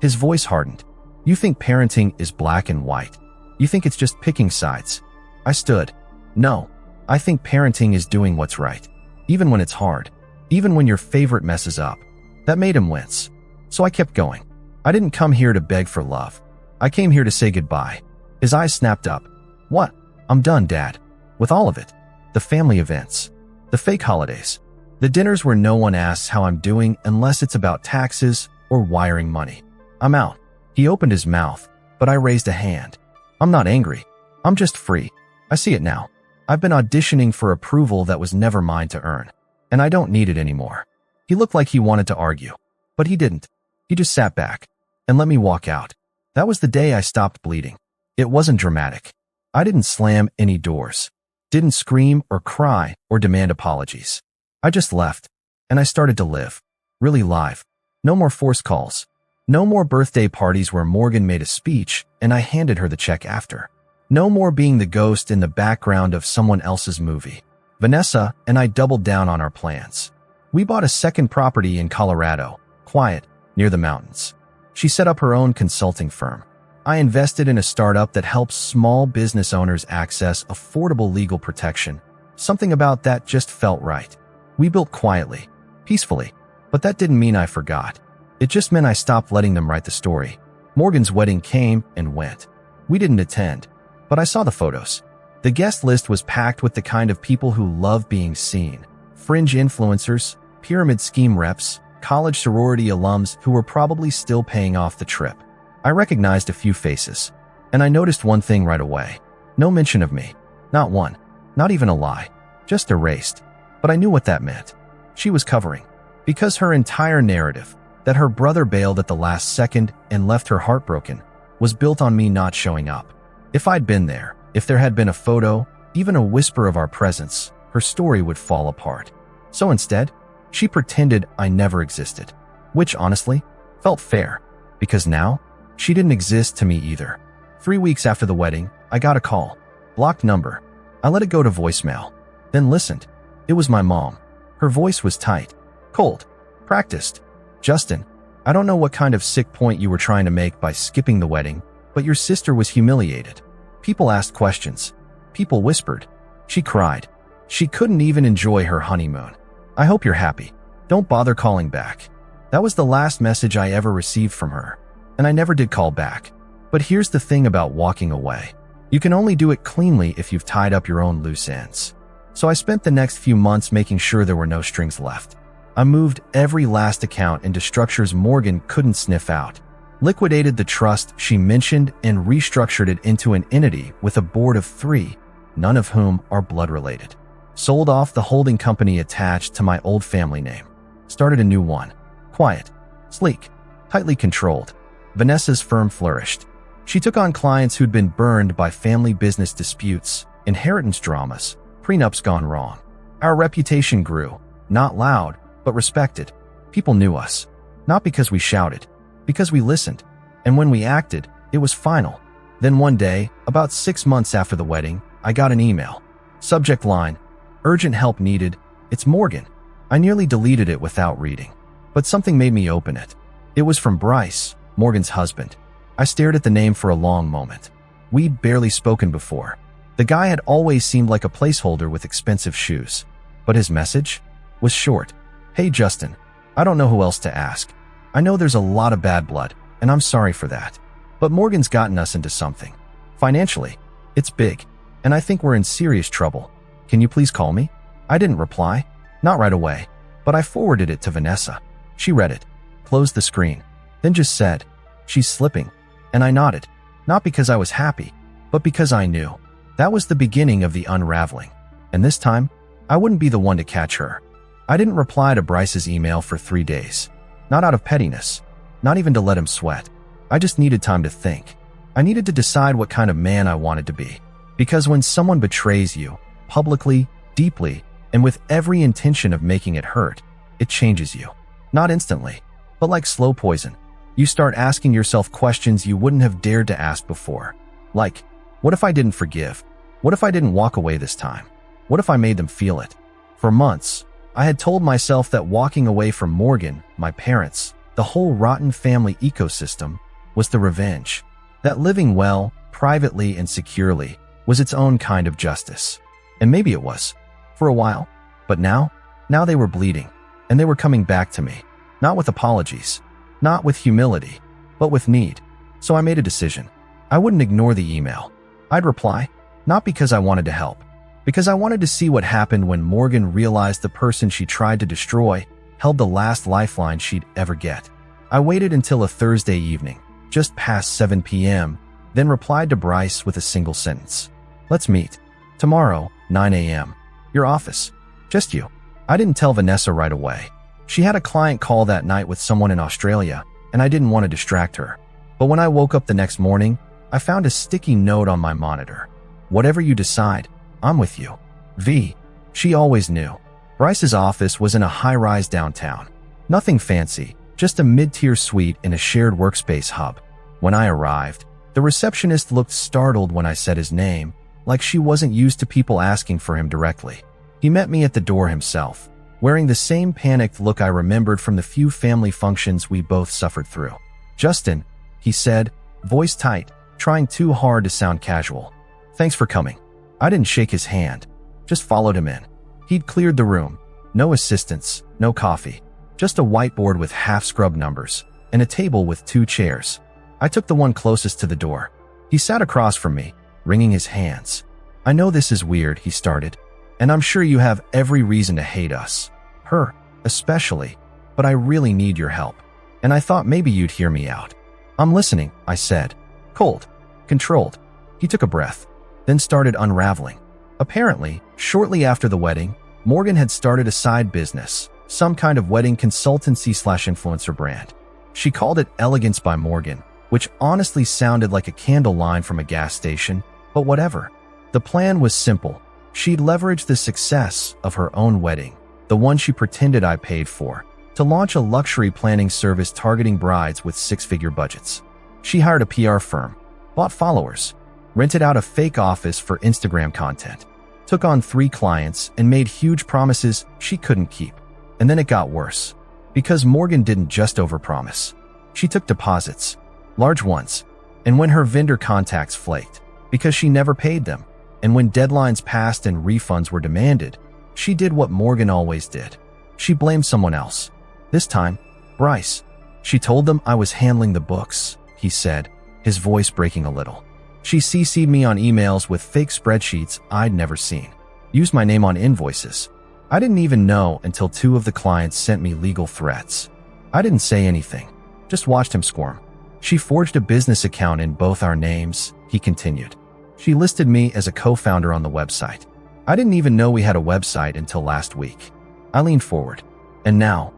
His voice hardened. You think parenting is black and white. You think it's just picking sides. I stood. No, I think parenting is doing what's right. Even when it's hard. Even when your favorite messes up. That made him wince. So I kept going. I didn't come here to beg for love. I came here to say goodbye. His eyes snapped up. What? I'm done, Dad. With all of it. The family events. The fake holidays. The dinners where no one asks how I'm doing unless it's about taxes or wiring money. I'm out. He opened his mouth, but I raised a hand. I'm not angry. I'm just free. I see it now. I've been auditioning for approval that was never mine to earn. And I don't need it anymore. He looked like he wanted to argue. But he didn't. He just sat back and let me walk out. That was the day I stopped bleeding. It wasn't dramatic. I didn't slam any doors, didn't scream or cry or demand apologies. I just left, and I started to live. Really live. No more forced calls. No more birthday parties where Morgan made a speech and I handed her the check after. No more being the ghost in the background of someone else's movie. Vanessa and I doubled down on our plans. We bought a second property in Colorado, quiet, near the mountains. She set up her own consulting firm. I invested in a startup that helps small business owners access affordable legal protection. Something about that just felt right. We built quietly, peacefully, but that didn't mean I forgot. It just meant I stopped letting them write the story. Morgan's wedding came and went. We didn't attend, but I saw the photos. The guest list was packed with the kind of people who love being seen. Fringe influencers, pyramid scheme reps, college sorority alums who were probably still paying off the trip. I recognized a few faces, and I noticed one thing right away. No mention of me. Not one. Not even a lie. Just erased. But I knew what that meant. She was covering. Because her entire narrative, that her brother bailed at the last second and left her heartbroken, was built on me not showing up. If I'd been there, if there had been a photo, even a whisper of our presence, her story would fall apart. So instead, she pretended I never existed. Which, honestly, felt fair. Because now, she didn't exist to me either. 3 weeks after the wedding, I got a call. Blocked number. I let it go to voicemail. Then listened. It was my mom. Her voice was tight. Cold. Practiced. Justin, I don't know what kind of sick point you were trying to make by skipping the wedding, but your sister was humiliated. People asked questions. People whispered. She cried. She couldn't even enjoy her honeymoon. I hope you're happy. Don't bother calling back. That was the last message I ever received from her. And I never did call back. But here's the thing about walking away. You can only do it cleanly if you've tied up your own loose ends. So I spent the next few months making sure there were no strings left. I moved every last account into structures Morgan couldn't sniff out, liquidated the trust she mentioned, and restructured it into an entity with a board of 3, none of whom are blood-related. Sold off the holding company attached to my old family name. Started a new one. Quiet, sleek, tightly controlled. Vanessa's firm flourished. She took on clients who'd been burned by family business disputes, inheritance dramas, prenups gone wrong. Our reputation grew, not loud, but respected. People knew us, not because we shouted, because we listened. And when we acted, it was final. Then one day, about 6 months after the wedding, I got an email. Subject line, urgent help needed. It's Morgan. I nearly deleted it without reading, but something made me open it. It was from Bryce, Morgan's husband. I stared at the name for a long moment. We'd barely spoken before. The guy had always seemed like a placeholder with expensive shoes. But his message was short. Hey Justin, I don't know who else to ask. I know there's a lot of bad blood, and I'm sorry for that. But Morgan's gotten us into something. Financially, it's big, and I think we're in serious trouble. Can you please call me? I didn't reply. Not right away, but I forwarded it to Vanessa. She read it, closed the screen, then just said, "She's slipping." And I nodded, not because I was happy, but because I knew. That was the beginning of the unraveling. And this time, I wouldn't be the one to catch her. I didn't reply to Bryce's email for 3 days. Not out of pettiness, not even to let him sweat. I just needed time to think. I needed to decide what kind of man I wanted to be. Because when someone betrays you, publicly, deeply, and with every intention of making it hurt, it changes you. Not instantly, but like slow poison. You start asking yourself questions you wouldn't have dared to ask before. Like, what if I didn't forgive? What if I didn't walk away this time? What if I made them feel it? For months, I had told myself that walking away from Morgan, my parents, the whole rotten family ecosystem, was the revenge. That living well, privately and securely, was its own kind of justice. And maybe it was. For a while. But now they were bleeding. And they were coming back to me. Not with apologies. Not with humility, but with need. So I made a decision. I wouldn't ignore the email. I'd reply, not because I wanted to help, because I wanted to see what happened when Morgan realized the person she tried to destroy held the last lifeline she'd ever get. I waited until a Thursday evening, just past 7 p.m., then replied to Bryce with a single sentence. Let's meet. Tomorrow, 9 a.m. Your office. Just you. I didn't tell Vanessa right away. She had a client call that night with someone in Australia, and I didn't want to distract her. But when I woke up the next morning, I found a sticky note on my monitor. Whatever you decide, I'm with you. V. She always knew. Bryce's office was in a high-rise downtown. Nothing fancy, just a mid-tier suite in a shared workspace hub. When I arrived, the receptionist looked startled when I said his name, like she wasn't used to people asking for him directly. He met me at the door himself, wearing the same panicked look I remembered from the few family functions we both suffered through. "Justin," he said, voice tight, trying too hard to sound casual. "Thanks for coming." I didn't shake his hand, just followed him in. He'd cleared the room. No assistants, no coffee. Just a whiteboard with half-scrubbed numbers, and a table with 2 chairs. I took the one closest to the door. He sat across from me, wringing his hands. "I know this is weird," he started, "and I'm sure you have every reason to hate us. Her, especially, but I really need your help. And I thought maybe you'd hear me out." "I'm listening," I said. Cold, controlled. He took a breath, then started unraveling. Apparently, shortly after the wedding, Morgan had started a side business, some kind of wedding consultancy/influencer brand. She called it Elegance by Morgan, which honestly sounded like a candle line from a gas station, but whatever. The plan was simple. She'd leverage the success of her own wedding, the one she pretended I paid for, to launch a luxury planning service targeting brides with 6-figure budgets. She hired a PR firm, bought followers, rented out a fake office for Instagram content, took on 3 clients, and made huge promises she couldn't keep. And then it got worse. Because Morgan didn't just overpromise. She took deposits, large ones, and when her vendor contacts flaked, because she never paid them, and when deadlines passed and refunds were demanded, she did what Morgan always did. She blamed someone else. This time, Bryce. She told them I was handling the books, he said, his voice breaking a little. She CC'd me on emails with fake spreadsheets I'd never seen. Used my name on invoices. I didn't even know until 2 of the clients sent me legal threats. I didn't say anything, just watched him squirm. She forged a business account in both our names, he continued. She listed me as a co-founder on the website. I didn't even know we had a website until last week. I leaned forward. "And now?"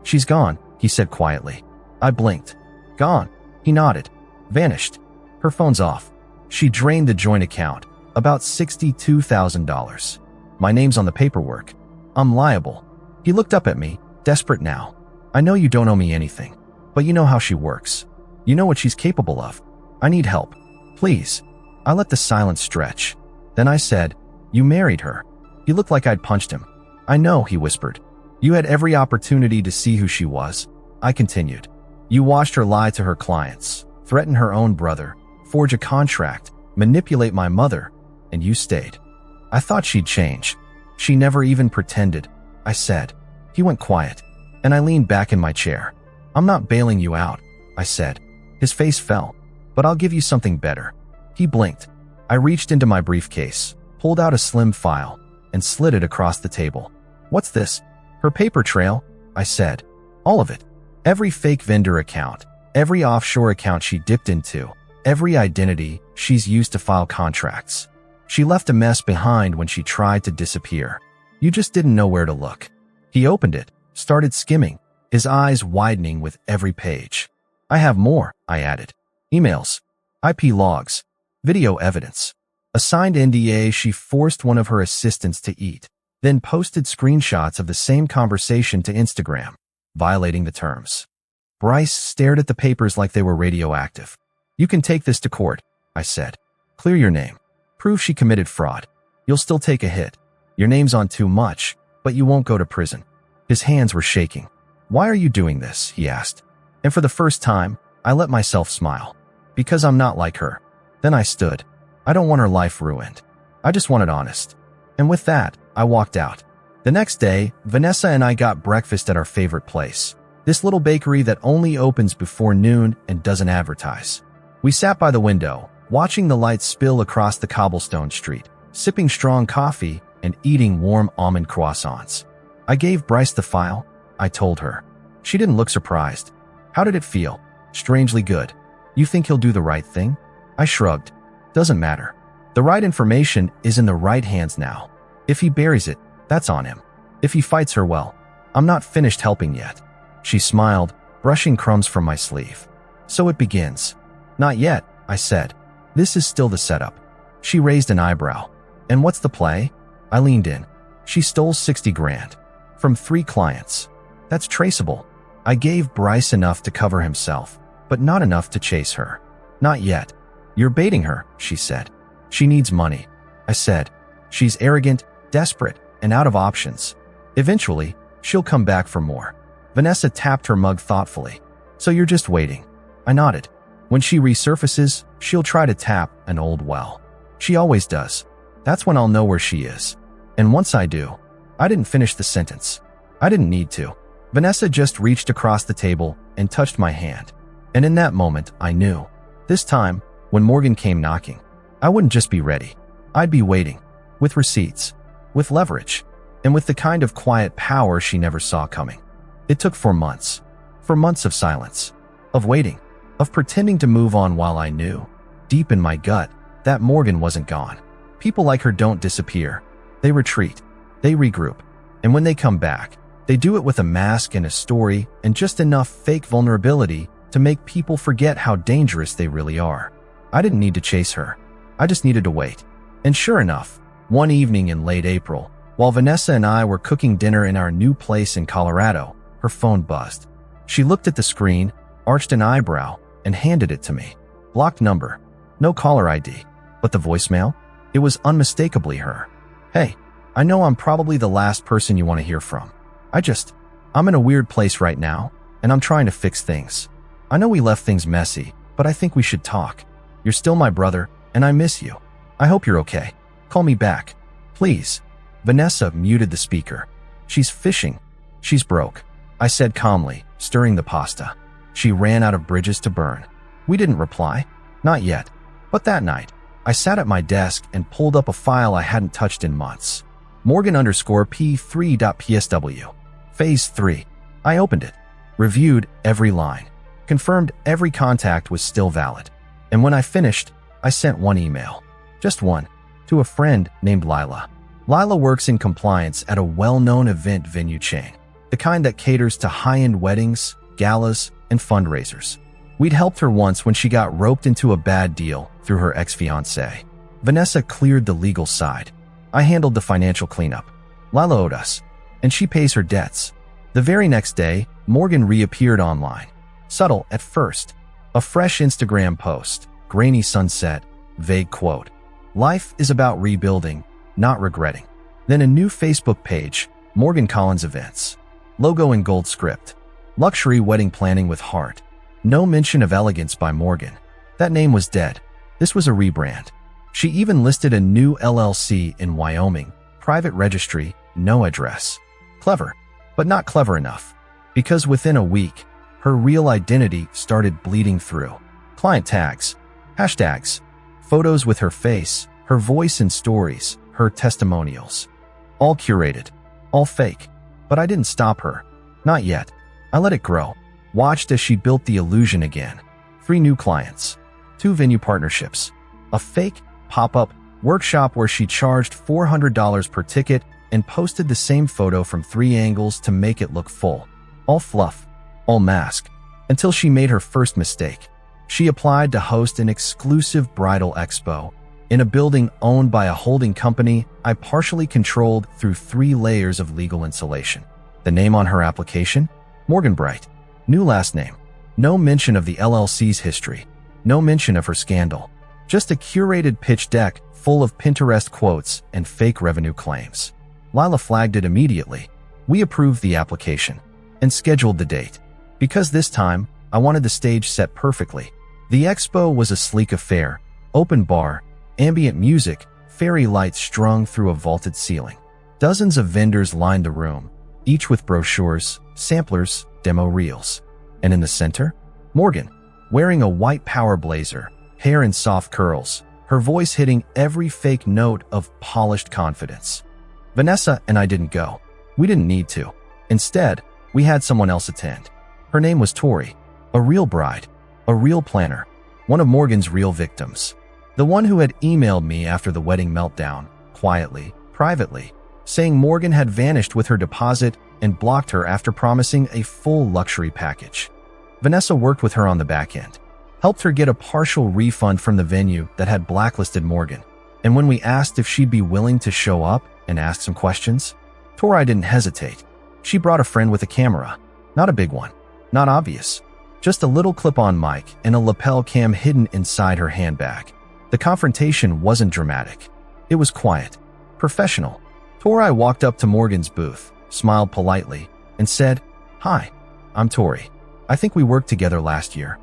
"She's gone," he said quietly. I blinked. "Gone?" He nodded. "Vanished. Her phone's off. She drained the joint account, about $62,000. My name's on the paperwork. I'm liable." He looked up at me, desperate now. "I know you don't owe me anything, but you know how she works. You know what she's capable of. I need help. Please." I let the silence stretch. Then I said, "You married her." He looked like I'd punched him. "I know," he whispered. "You had every opportunity to see who she was." I continued. "You watched her lie to her clients, threaten her own brother, forge a contract, manipulate my mother, and you stayed. I thought she'd change. She never even pretended," I said. He went quiet, and I leaned back in my chair. "I'm not bailing you out," I said. His face fell. "But I'll give you something better." He blinked. I reached into my briefcase, pulled out a slim file, and slid it across the table. "What's this?" "Her paper trail," I said. "All of it. Every fake vendor account, every offshore account she dipped into, every identity she's used to file contracts. She left a mess behind when she tried to disappear. You just didn't know where to look." He opened it, started skimming, his eyes widening with every page. "I have more," I added. "Emails, IP logs, video evidence. A signed NDA she forced one of her assistants to eat, then posted screenshots of the same conversation to Instagram, violating the terms." Bryce stared at the papers like they were radioactive. "You can take this to court," I said. "Clear your name. Prove she committed fraud. You'll still take a hit. Your name's on too much, but you won't go to prison." His hands were shaking. "Why are you doing this?" he asked. And for the first time, I let myself smile. "Because I'm not like her." Then I stood. "I don't want her life ruined. I just want it honest." And with that, I walked out. The next day, Vanessa and I got breakfast at our favorite place, this little bakery that only opens before noon and doesn't advertise. We sat by the window, watching the lights spill across the cobblestone street, sipping strong coffee and eating warm almond croissants. "I gave Bryce the file," I told her. She didn't look surprised. "How did it feel?" "Strangely good." "You think he'll do the right thing?" I shrugged. "Doesn't matter. The right information is in the right hands now. If he buries it, that's on him. If he fights her, well, I'm not finished helping yet. She smiled, brushing crumbs from my sleeve. So it begins. Not yet, I said. This is still the setup. She raised an eyebrow. And what's the play? I leaned in. She stole 60 grand. From 3 clients. That's traceable. I gave Bryce enough to cover himself, but not enough to chase her. Not yet. You're baiting her, she said. She needs money. I said. She's arrogant, desperate, and out of options. Eventually, she'll come back for more. Vanessa tapped her mug thoughtfully. So you're just waiting. I nodded. When she resurfaces, she'll try to tap an old well. She always does. That's when I'll know where she is. And once I do, I didn't finish the sentence. I didn't need to. Vanessa just reached across the table and touched my hand. And in that moment, I knew. This time, when Morgan came knocking, I wouldn't just be ready. I'd be waiting. With receipts. With leverage. And with the kind of quiet power she never saw coming. It took 4 months. 4 months of silence. Of waiting. Of pretending to move on while I knew, deep in my gut, that Morgan wasn't gone. People like her don't disappear. They retreat. They regroup. And when they come back, they do it with a mask and a story and just enough fake vulnerability to make people forget how dangerous they really are. I didn't need to chase her. I just needed to wait. And sure enough, one evening in late April, while Vanessa and I were cooking dinner in our new place in Colorado, her phone buzzed. She looked at the screen, arched an eyebrow, and handed it to me. Blocked number. No caller ID. But the voicemail? It was unmistakably her. Hey, I know I'm probably the last person you want to hear from. I'm in a weird place right now, and I'm trying to fix things. I know we left things messy, but I think we should talk. You're still my brother, and I miss you. I hope you're okay. Call me back. Please. Vanessa muted the speaker. She's fishing. She's broke. I said calmly, stirring the pasta. She ran out of bridges to burn. We didn't reply. Not yet. But that night, I sat at my desk and pulled up a file I hadn't touched in months. Morgan_P3.psw. Phase 3. I opened it. Reviewed every line. Confirmed every contact was still valid. And when I finished, I sent one email. Just one. To a friend named Lila. Lila works in compliance at a well-known event venue chain. The kind that caters to high-end weddings, galas, and fundraisers. We'd helped her once when she got roped into a bad deal through her ex-fiancé. Vanessa cleared the legal side. I handled the financial cleanup. Lila owed us, and she pays her debts. The very next day, Morgan reappeared online. Subtle at first. A fresh Instagram post, grainy sunset, vague quote. Life is about rebuilding, not regretting. Then a new Facebook page, Morgan Collins Events. Logo in gold script. Luxury wedding planning with heart. No mention of elegance by Morgan. That name was dead. This was a rebrand. She even listed a new LLC in Wyoming. Private registry, no address. Clever, but not clever enough. Because within a week, her real identity started bleeding through. Client tags, hashtags, photos with her face, her voice in stories, her testimonials. All curated, all fake. But I didn't stop her. Not yet. I let it grow. Watched as she built the illusion again. 3 new clients. 2 venue partnerships. A fake pop-up workshop where she charged $400 per ticket and posted the same photo from 3 angles to make it look full. All fluff. All mask. Until she made her first mistake. She applied to host an exclusive bridal expo in a building owned by a holding company I partially controlled through 3 layers of legal insulation. The name on her application? Morgan Bright. New last name. No mention of the LLC's history. No mention of her scandal. Just a curated pitch deck full of Pinterest quotes and fake revenue claims. Lila flagged it immediately. We approved the application and scheduled the date. Because this time, I wanted the stage set perfectly. The expo was a sleek affair. Open bar, ambient music, fairy lights strung through a vaulted ceiling. Dozens of vendors lined the room, each with brochures, samplers, demo reels. And in the center, Morgan, wearing a white power blazer, hair in soft curls, her voice hitting every fake note of polished confidence. Vanessa and I didn't go. We didn't need to. Instead, we had someone else attend. Her name was Tori, a real bride, a real planner, one of Morgan's real victims. The one who had emailed me after the wedding meltdown, quietly, privately, saying Morgan had vanished with her deposit and blocked her after promising a full luxury package. Vanessa worked with her on the back end, helped her get a partial refund from the venue that had blacklisted Morgan. And when we asked if she'd be willing to show up and ask some questions, Tori didn't hesitate. She brought a friend with a camera. Not a big one, not obvious. Just a little clip-on mic and a lapel cam hidden inside her handbag. The confrontation wasn't dramatic. It was quiet, professional. Tori walked up to Morgan's booth, smiled politely, and said, "Hi, I'm Tori. I think we worked together last year."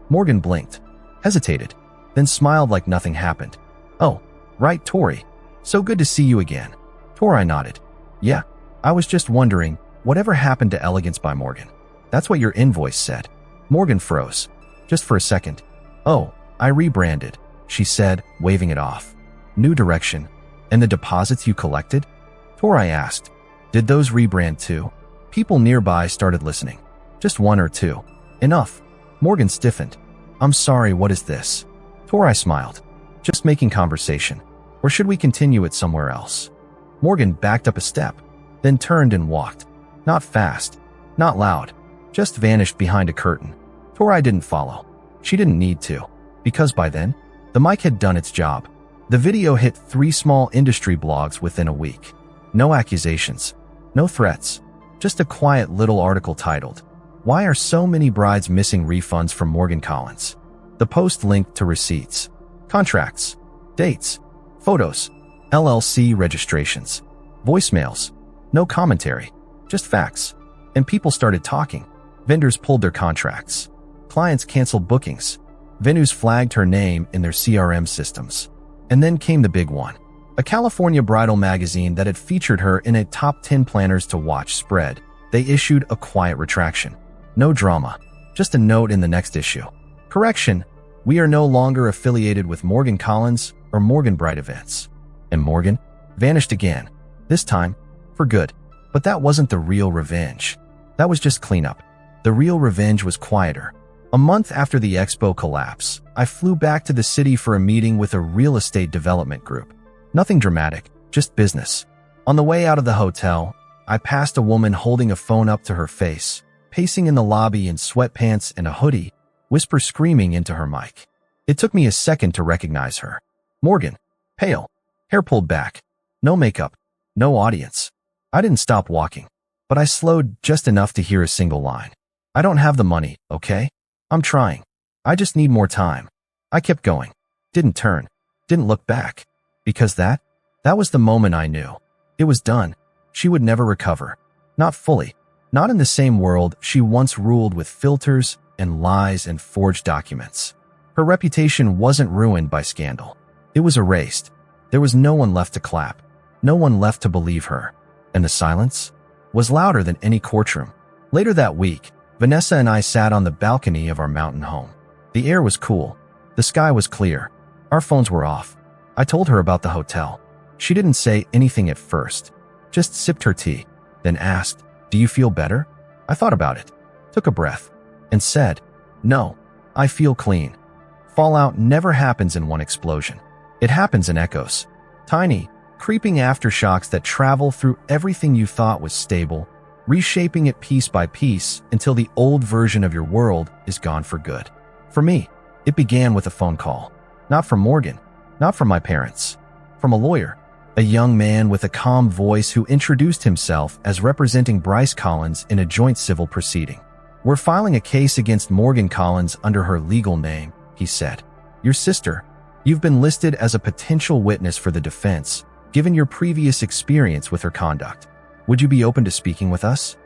Morgan blinked, hesitated, then smiled like nothing happened. "Oh, right, Tori. So good to see you again." Tori nodded. "Yeah, I was just wondering, whatever happened to Elegance by Morgan? That's what your invoice said." Morgan froze, just for a second. "Oh, I rebranded," she said, waving it off. "New direction. And the deposits you collected?" Tori asked. "Did those rebrand too?" People nearby started listening. Just one or two. Enough. Morgan stiffened. "I'm sorry, what is this?" Tori smiled. "Just making conversation. Or should we continue it somewhere else?" Morgan backed up a step, then turned and walked. Not fast, not loud, just vanished behind a curtain. Tori didn't follow. She didn't need to, because by then, the mic had done its job. The video hit 3 small industry blogs within a week. No accusations, no threats, just a quiet little article titled, "Why are so many brides missing refunds from Morgan Collins?" The post linked to receipts, contracts, dates, photos, LLC registrations, voicemails, no commentary, just facts. And people started talking. Vendors pulled their contracts. Clients canceled bookings. Venues flagged her name in their CRM systems. And then came the big one. A California bridal magazine that had featured her in a top 10 planners to watch spread. They issued a quiet retraction. No drama, just a note in the next issue. "Correction, we are no longer affiliated with Morgan Collins or Morgan Bride Events." And Morgan vanished again, this time for good. But that wasn't the real revenge. That was just cleanup. The real revenge was quieter. A month after the expo collapse, I flew back to the city for a meeting with a real estate development group. Nothing dramatic, just business. On the way out of the hotel, I passed a woman holding a phone up to her face, pacing in the lobby in sweatpants and a hoodie, whisper screaming into her mic. It took me a second to recognize her. Morgan, pale, hair pulled back, no makeup, no audience. I didn't stop walking, but I slowed just enough to hear a single line. "I don't have the money, okay? I'm trying. I just need more time." I kept going. Didn't turn. Didn't look back. Because that was the moment I knew. It was done. She would never recover. Not fully. Not in the same world she once ruled with filters and lies and forged documents. Her reputation wasn't ruined by scandal. It was erased. There was no one left to clap. No one left to believe her. And the silence was louder than any courtroom. Later that week, Vanessa and I sat on the balcony of our mountain home. The air was cool. The sky was clear. Our phones were off. I told her about the hotel. She didn't say anything at first, just sipped her tea, then asked, "Do you feel better?" I thought about it, took a breath, and said, "No, I feel clean." Fallout never happens in one explosion. It happens in echoes. Tiny, creeping aftershocks that travel through everything you thought was stable, reshaping it piece by piece until the old version of your world is gone for good. For me, it began with a phone call. Not from Morgan, not from my parents, from a lawyer, a young man with a calm voice who introduced himself as representing Bryce Collins in a joint civil proceeding. "We're filing a case against Morgan Collins under her legal name," he said. "Your sister. You've been listed as a potential witness for the defense, given your previous experience with her conduct. Would you be open to speaking with us?"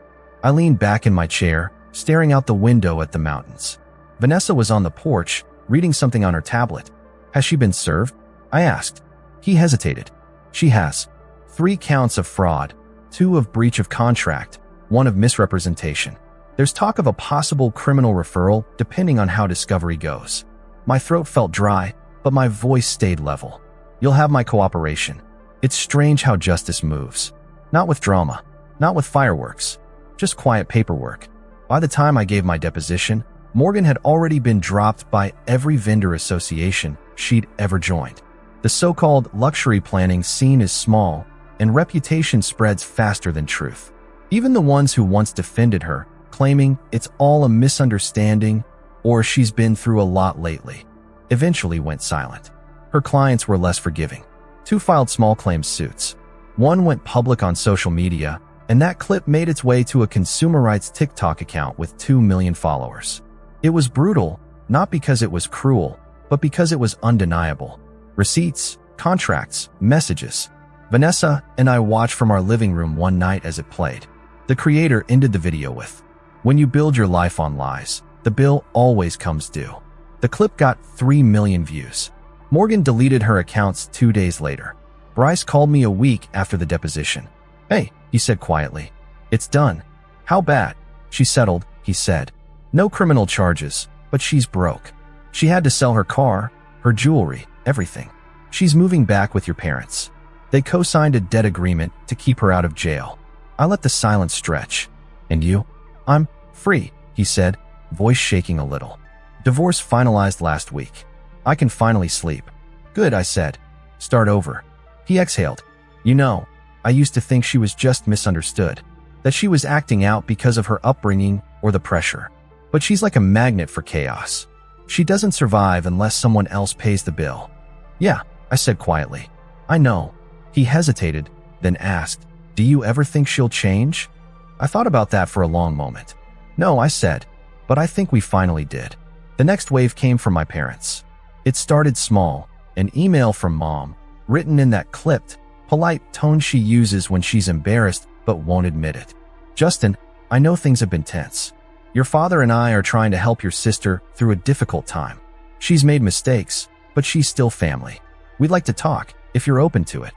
I leaned back in my chair, staring out the window at the mountains. Vanessa was on the porch, reading something on her tablet. "Has she been served?" I asked. He hesitated. "She has. 3 counts of fraud, 2 of breach of contract, 1 of misrepresentation. There's talk of a possible criminal referral depending on how discovery goes." My throat felt dry, but my voice stayed level. "You'll have my cooperation. It's strange how justice moves. Not with drama, not with fireworks, just quiet paperwork." By the time I gave my deposition, Morgan had already been dropped by every vendor association she'd ever joined. The so-called luxury planning scene is small, and reputation spreads faster than truth. Even the ones who once defended her, claiming it's all a misunderstanding or she's been through a lot lately, eventually went silent. Her clients were less forgiving. 2 filed small claims suits. 1 went public on social media, and that clip made its way to a consumer rights TikTok account with 2 million followers. It was brutal, not because it was cruel, but because it was undeniable. Receipts, contracts, messages. Vanessa and I watched from our living room one night as it played. The creator ended the video with, "When you build your life on lies, the bill always comes due." The clip got 3 million views. Morgan deleted her accounts 2 days later. Bryce called me a week after the deposition. "Hey," he said quietly. "It's done." "How bad?" "She settled," he said. "No criminal charges, but she's broke. She had to sell her car, her jewelry, everything. She's moving back with your parents. They co-signed a debt agreement to keep her out of jail." I let the silence stretch. "And you?" "I'm free," he said, voice shaking a little. "Divorce finalized last week. I can finally sleep." "Good," I said. "Start over." He exhaled. "You know, I used to think she was just misunderstood, that she was acting out because of her upbringing or the pressure. But she's like a magnet for chaos. She doesn't survive unless someone else pays the bill." "Yeah," I said quietly. "I know." He hesitated, then asked, "Do you ever think she'll change?" I thought about that for a long moment. "No," I said, "but I think we finally did." The next wave came from my parents. It started small, an email from Mom, written in that clipped, polite tone she uses when she's embarrassed but won't admit it. "Justin, I know things have been tense. Your father and I are trying to help your sister through a difficult time. She's made mistakes, but she's still family. We'd like to talk, if you're open to it."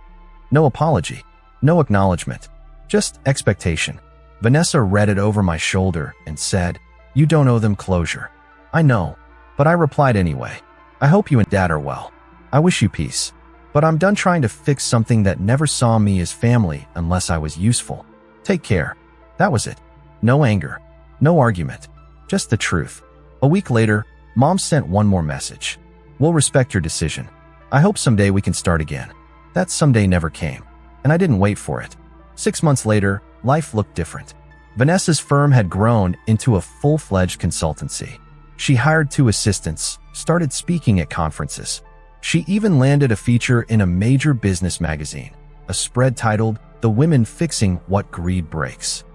No apology, no acknowledgement, just expectation. Vanessa read it over my shoulder and said, "You don't owe them closure." "I know," but I replied anyway. "I hope you and Dad are well. I wish you peace. But I'm done trying to fix something that never saw me as family unless I was useful. Take care." That was it. No anger, no argument, just the truth. A week later, Mom sent one more message. "We'll respect your decision. I hope someday we can start again." That someday never came, and I didn't wait for it. 6 months later, life looked different. Vanessa's firm had grown into a full-fledged consultancy. She hired 2 assistants, started speaking at conferences. She even landed a feature in a major business magazine, a spread titled, "The Women Fixing What Greed Breaks."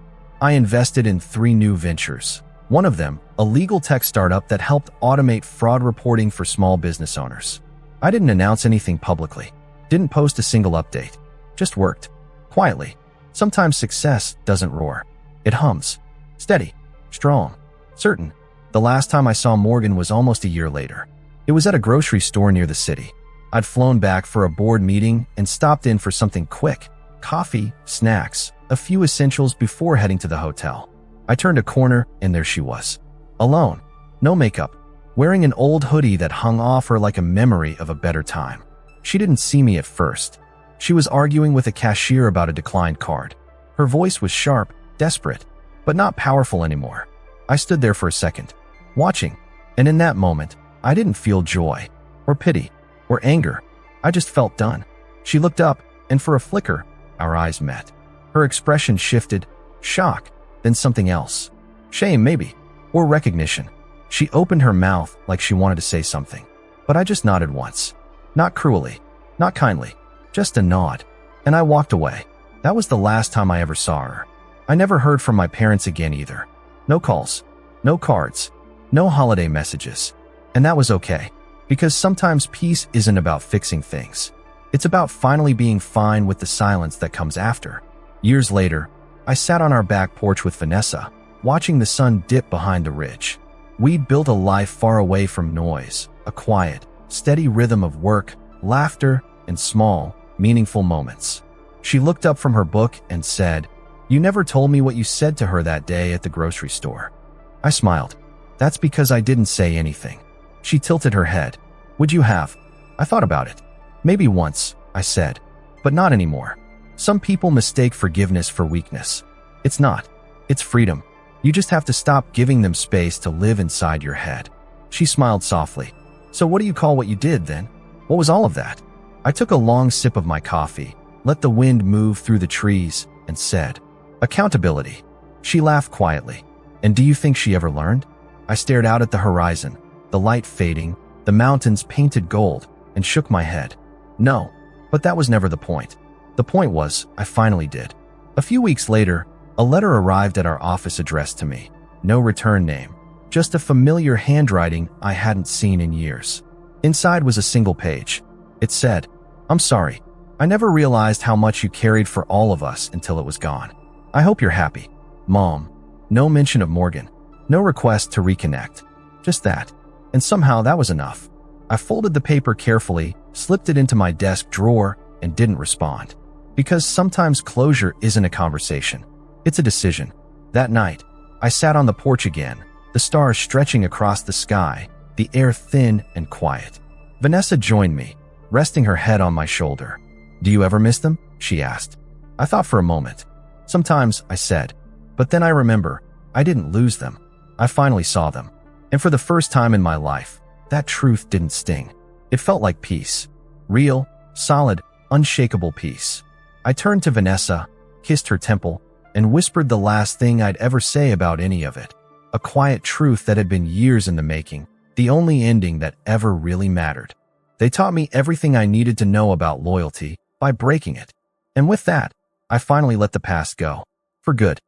I invested in 3 new ventures. One of them, a legal tech startup that helped automate fraud reporting for small business owners. I didn't announce anything publicly, didn't post a single update, just worked. Quietly. Sometimes success doesn't roar. It hums. Steady. Strong. Certain. The last time I saw Morgan was almost a year later. It was at a grocery store near the city. I'd flown back for a board meeting and stopped in for something quick. Coffee, snacks, a few essentials before heading to the hotel. I turned a corner and there she was. Alone. No makeup. Wearing an old hoodie that hung off her like a memory of a better time. She didn't see me at first. She was arguing with a cashier about a declined card. Her voice was sharp, desperate, but not powerful anymore. I stood there for a second, watching, and in that moment, I didn't feel joy, or pity, or anger. I just felt done. She looked up, and for a flicker, our eyes met. Her expression shifted, shock, then something else. Shame, maybe, or recognition. She opened her mouth like she wanted to say something, but I just nodded once. Not cruelly, not kindly, just a nod. And I walked away. That was the last time I ever saw her. I never heard from my parents again either. No calls, no cards, no holiday messages. And that was okay, because sometimes peace isn't about fixing things. It's about finally being fine with the silence that comes after. Years later, I sat on our back porch with Vanessa, watching the sun dip behind the ridge. We'd built a life far away from noise, a quiet, steady rhythm of work, laughter, and small, meaningful moments. She looked up from her book and said, "You never told me what you said to her that day at the grocery store." I smiled. "That's because I didn't say anything." She tilted her head. "Would you have?" I thought about it. "Maybe once," I said, "but not anymore." Some people mistake forgiveness for weakness. It's not. It's freedom. You just have to stop giving them space to live inside your head. She smiled softly. "So what do you call what you did then? What was all of that?" I took a long sip of my coffee, let the wind move through the trees, and said, "Accountability." She laughed quietly. And do you think she ever learned? I stared out at the horizon, the light fading, the mountains painted gold, and shook my head. No, but that was never the point. The point was, I finally did. A few weeks later, a letter arrived at our office addressed to me. No return name, just a familiar handwriting I hadn't seen in years. Inside was a single page. It said, "I'm sorry. I never realized how much you carried for all of us until it was gone. I hope you're happy. Mom." No mention of Morgan. No request to reconnect. Just that. And somehow that was enough. I folded the paper carefully, slipped it into my desk drawer, and didn't respond. Because sometimes closure isn't a conversation. It's a decision. That night, I sat on the porch again, the stars stretching across the sky, the air thin and quiet. Vanessa joined me, resting her head on my shoulder. "Do you ever miss them?" she asked. I thought for a moment. "Sometimes," I said. But then I remember, I didn't lose them. I finally saw them. And for the first time in my life, that truth didn't sting. It felt like peace. Real, solid, unshakable peace. I turned to Vanessa, kissed her temple, and whispered the last thing I'd ever say about any of it. A quiet truth that had been years in the making, the only ending that ever really mattered. They taught me everything I needed to know about loyalty by breaking it. And with that, I finally let the past go. For good.